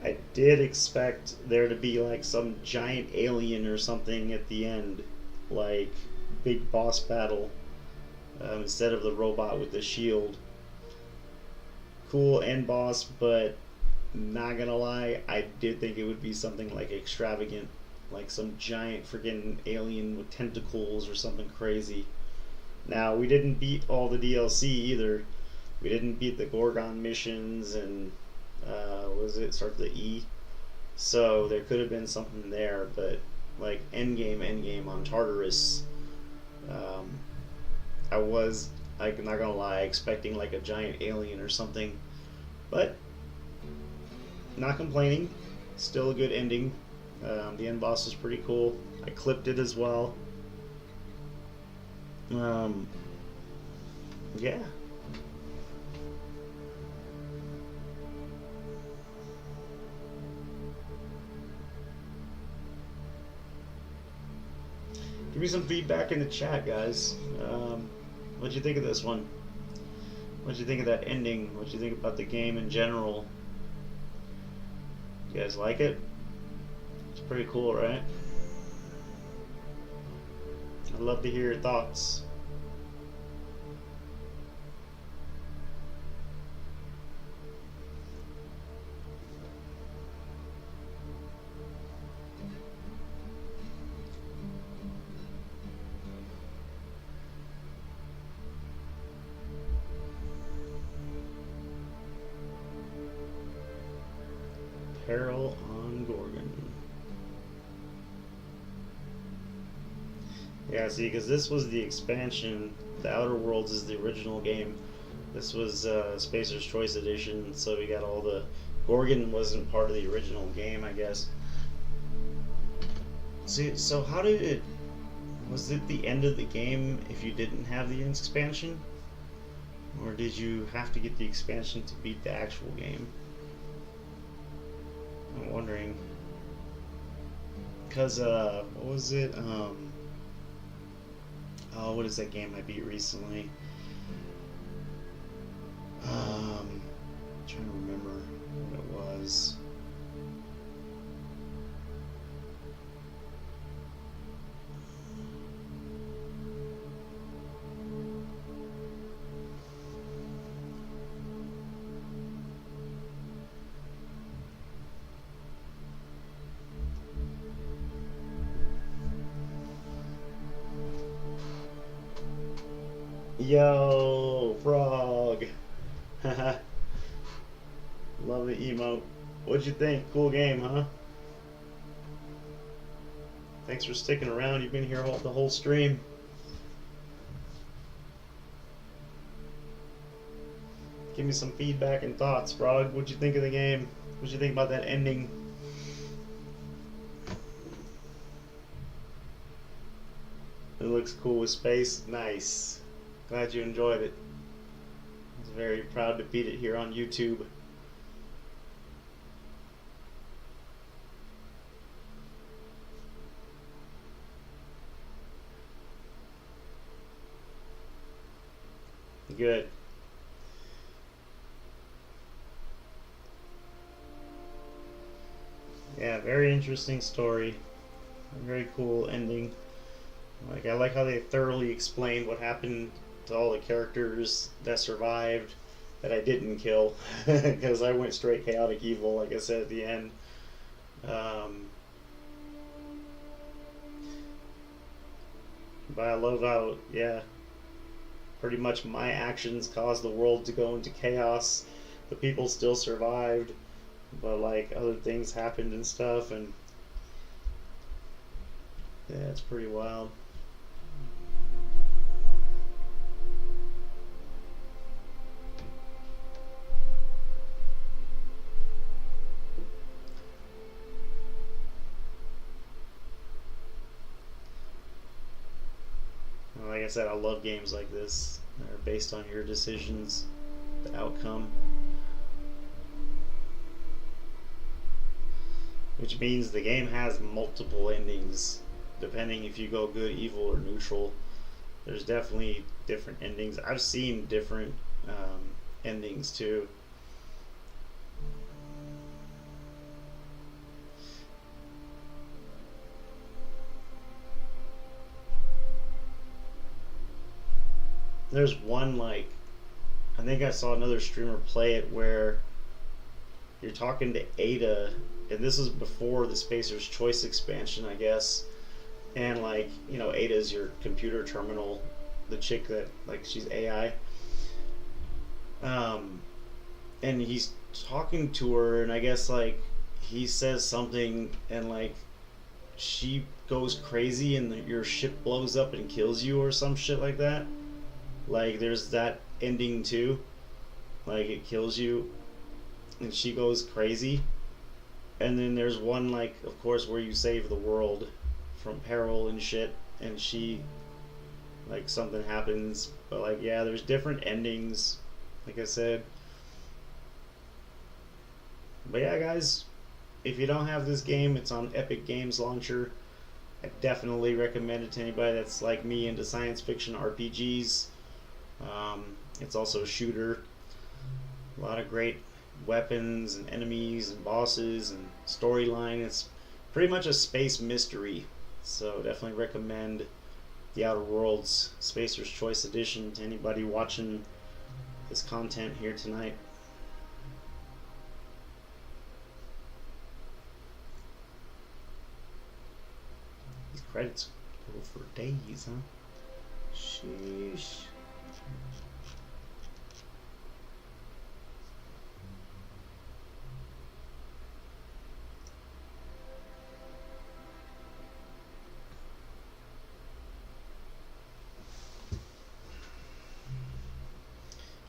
I did expect there to be like some giant alien or something at the end, like big boss battle, instead of the robot with the shield. Cool end boss, but not gonna lie, I did think it would be something like extravagant, like some giant freaking alien with tentacles or something crazy. Now, we didn't beat all the DLC either. We didn't beat the Gorgon missions, and was it start with the E? So there could have been something there, but like endgame on Tartarus, I was, like, not gonna lie, expecting like a giant alien or something, but not complaining. Still a good ending. The end boss was pretty cool. I clipped it as well. Yeah. Give me some feedback in the chat, guys. What'd you think of this one? What'd you think of that ending? What'd you think about the game in general? You guys like it? It's pretty cool, right? I'd love to hear your thoughts. Peril on Gorgon. Yeah, see, because this was the expansion. The Outer Worlds is the original game. This was Spacer's Choice Edition, so we got all the... Gorgon wasn't part of the original game, I guess. See, so how did it... Was it the end of the game if you didn't have the expansion? Or did you have to get the expansion to beat the actual game? I'm wondering, because what was it? Oh, what is that game I beat recently? I'm trying to remember what it was. Yo, frog. Haha. Love the emote. What'd you think? Cool game, huh? Thanks for sticking around. You've been here the whole stream. Give me some feedback and thoughts, Frog. What'd you think of the game? What'd you think about that ending? It looks cool with space. Nice. Glad you enjoyed it. I was very proud to beat it here on YouTube. Good. Yeah, very interesting story. A very cool ending. Like, I like how they thoroughly explained what happened to all the characters that survived that I didn't kill, because I went straight chaotic evil, like I said at the end. But I love how, yeah, pretty much my actions caused the world to go into chaos. The people still survived, but like other things happened and stuff, and yeah, it's pretty wild. Like I said, I love games like this that are based on your decisions, the outcome. Which means the game has multiple endings, depending if you go good, evil, or neutral. There's definitely different endings. I've seen different endings too. There's one, like, I think I saw another streamer play it where you're talking to Ada, and this is before the Spacer's Choice expansion, I guess. And like, you know, Ada's your computer terminal, the chick that, like, she's AI. And he's talking to her, and I guess like he says something, and like she goes crazy, and your ship blows up and kills you, or some shit like that. Like, there's that ending too. Like, it kills you and she goes crazy. And then there's one, like, of course, where you save the world from peril and shit, and she, like, something happens. But like, yeah, there's different endings, like I said. But yeah, guys, if you don't have this game, it's on Epic Games Launcher. I definitely recommend it to anybody that's like me into science fiction RPGs. It's also a shooter. A lot of great weapons and enemies and bosses and storyline. It's pretty much a space mystery. So definitely recommend The Outer Worlds Spacer's Choice Edition to anybody watching this content here tonight. These credits go for days, huh? Sheesh.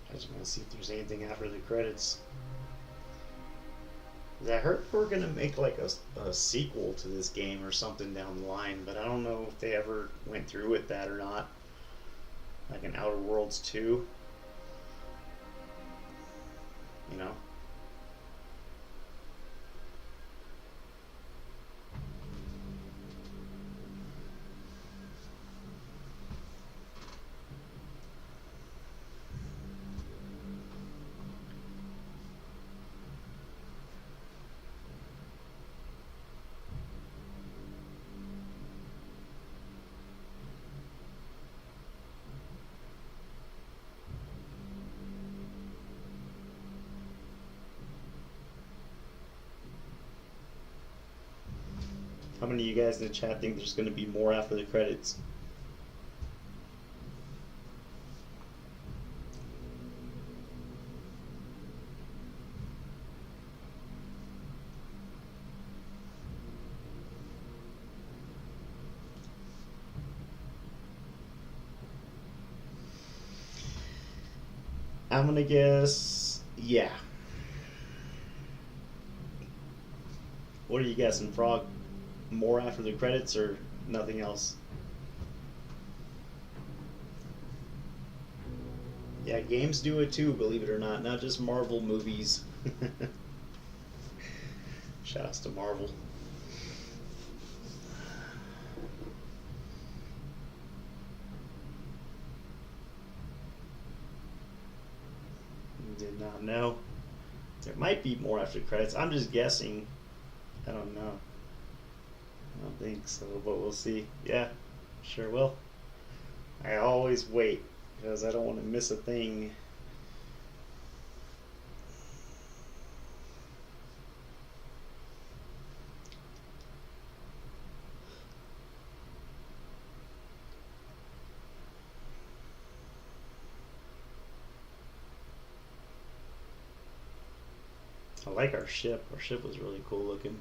I just want to see if there's anything after the credits. I heard we're gonna make like a sequel to this game or something down the line, but I don't know if they ever went through with that or not. Like an Outer Worlds 2. You know? How many of you guys in the chat think there's going to be more after the credits? I'm gonna guess, yeah. What are you guessing, Frog? More after the credits or nothing else? Yeah, games do it too, believe it or not just Marvel movies. Shouts to Marvel. Did not know. There might be more after credits. I'm just guessing. I don't know. I don't think so, but we'll see. Yeah, sure will. I always wait because I don't want to miss a thing. I like our ship. Our ship was really cool looking.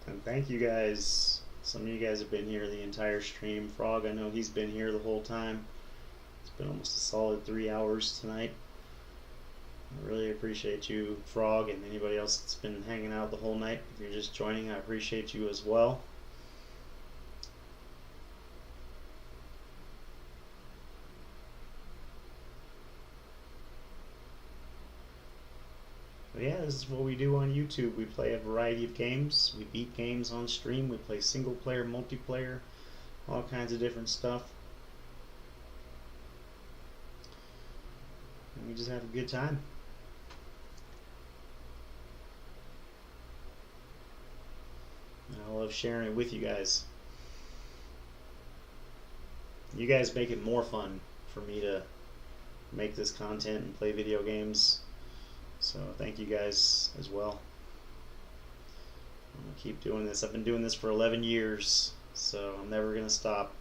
And thank you guys. Some of you guys have been here the entire stream. Frog, I know he's been here the whole time. It's been almost a solid 3 hours tonight. I really appreciate you, Frog, and anybody else that's been hanging out the whole night. If you're just joining, I appreciate you as well. But yeah, this is what we do on YouTube. We play a variety of games. We beat games on stream. We play single player, multiplayer, all kinds of different stuff. And we just have a good time. And I love sharing it with you guys. You guys make it more fun for me to make this content and play video games. So thank you guys as well. I'm going to keep doing this. I've been doing this for 11 years, so I'm never going to stop.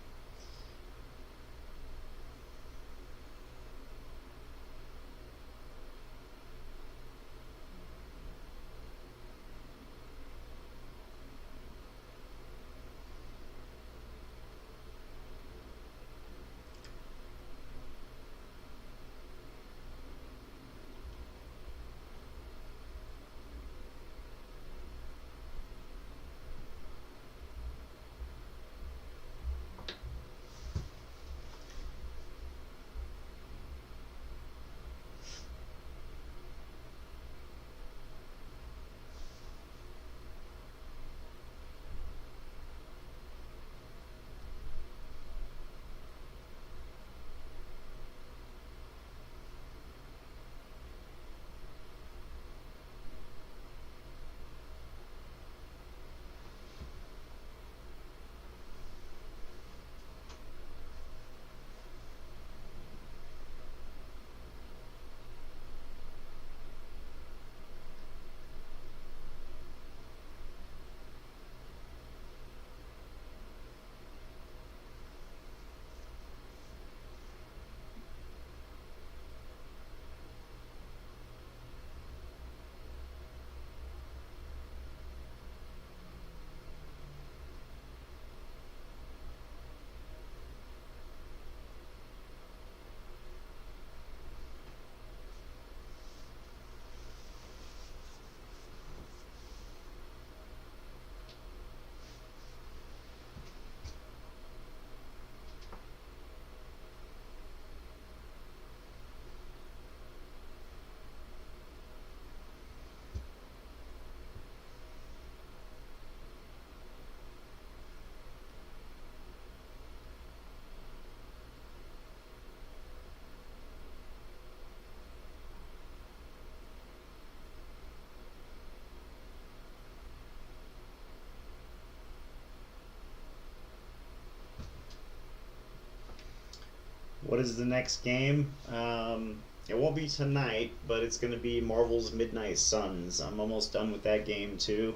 What is the next game? It won't be tonight, but it's going to be Marvel's Midnight Suns. I'm almost done with that game too.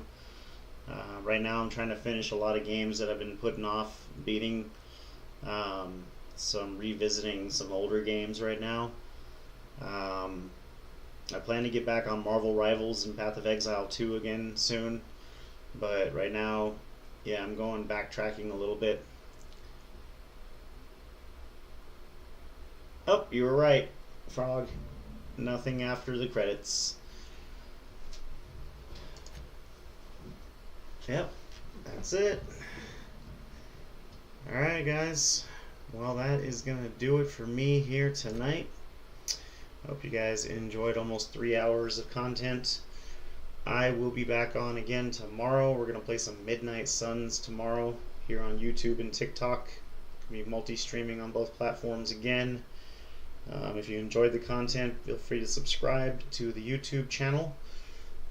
Right now I'm trying to finish a lot of games that I've been putting off beating. So I'm revisiting some older games right now. I plan to get back on Marvel Rivals and Path of Exile 2 again soon. But right now yeah, I'm going backtracking a little bit. Oh, you were right, Frog. Nothing after the credits. Yep, that's it. Alright, guys. Well, that is going to do it for me here tonight. Hope you guys enjoyed almost 3 hours of content. I will be back on again tomorrow. We're going to play some Midnight Suns tomorrow here on YouTube and TikTok. Be multi-streaming on both platforms again. If you enjoyed the content, feel free to subscribe to the YouTube channel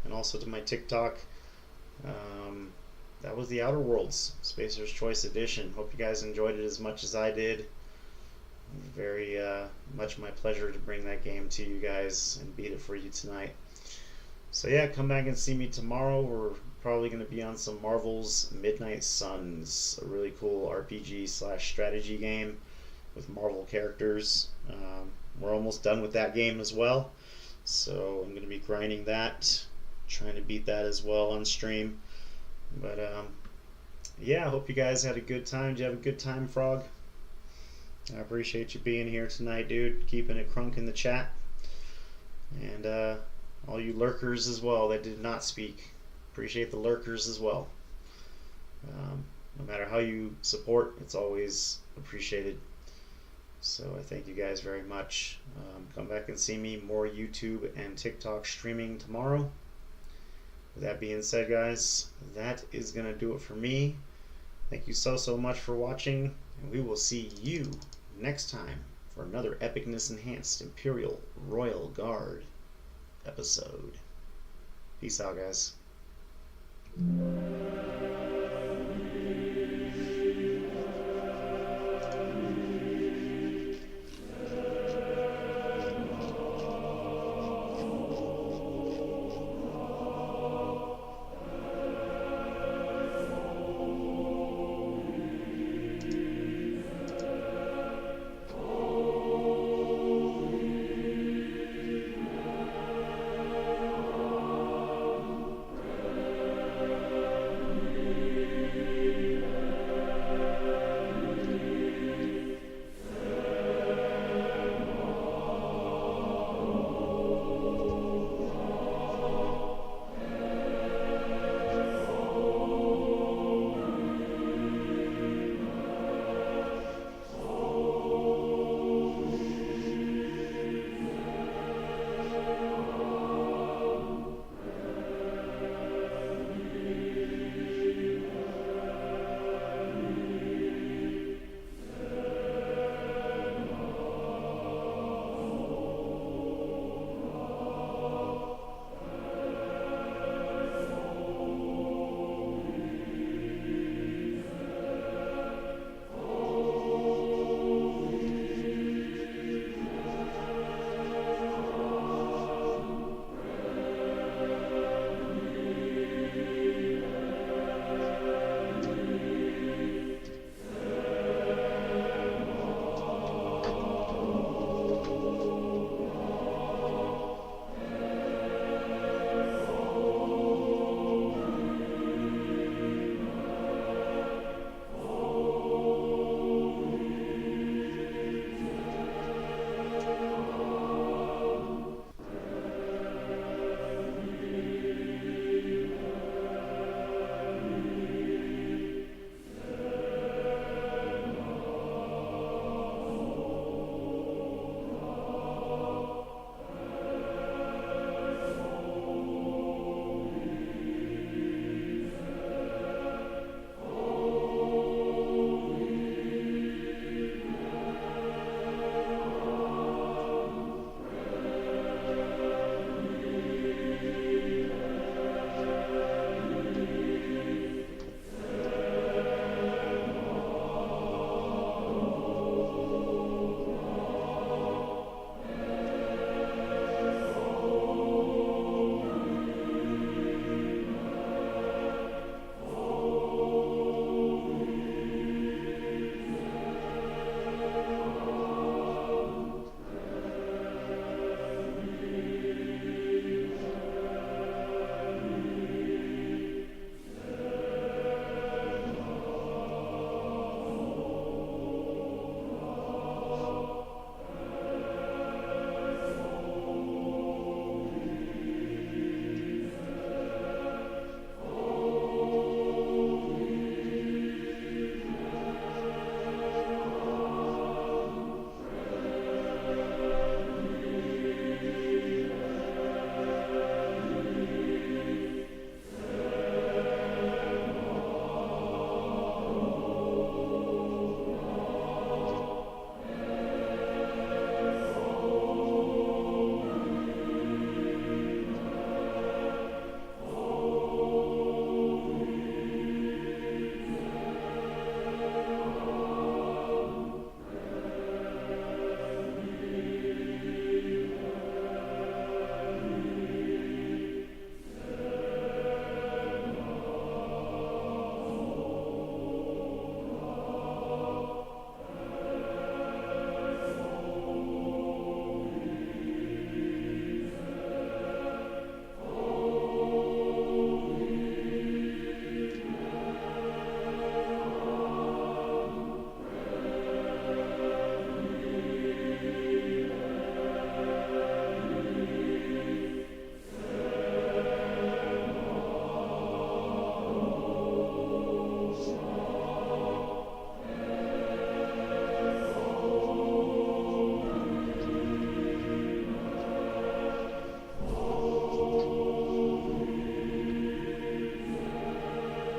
and also to my TikTok. That was the Outer Worlds Spacer's Choice Edition. Hope you guys enjoyed it as much as I did. Very much my pleasure to bring that game to you guys and beat it for you tonight. So yeah, come back and see me tomorrow. We're probably going to be on some Marvel's Midnight Suns, a really cool RPG/strategy game with Marvel characters. We're almost done with that game as well, so I'm going to be grinding that, trying to beat that as well on stream. But yeah, I hope you guys had a good time. Did you have a good time, Frog? I appreciate you being here tonight, dude. Keeping it crunk in the chat. And all you lurkers as well that did not speak. Appreciate the lurkers as well. No matter how you support, it's always appreciated. So I thank you guys very much. Come back and see me. More YouTube and TikTok streaming tomorrow. With that being said, guys, that is going to do it for me. Thank you so much for watching, and we will see you next time for another Epicness Enhanced Imperial Royal Guard episode. Peace out, guys.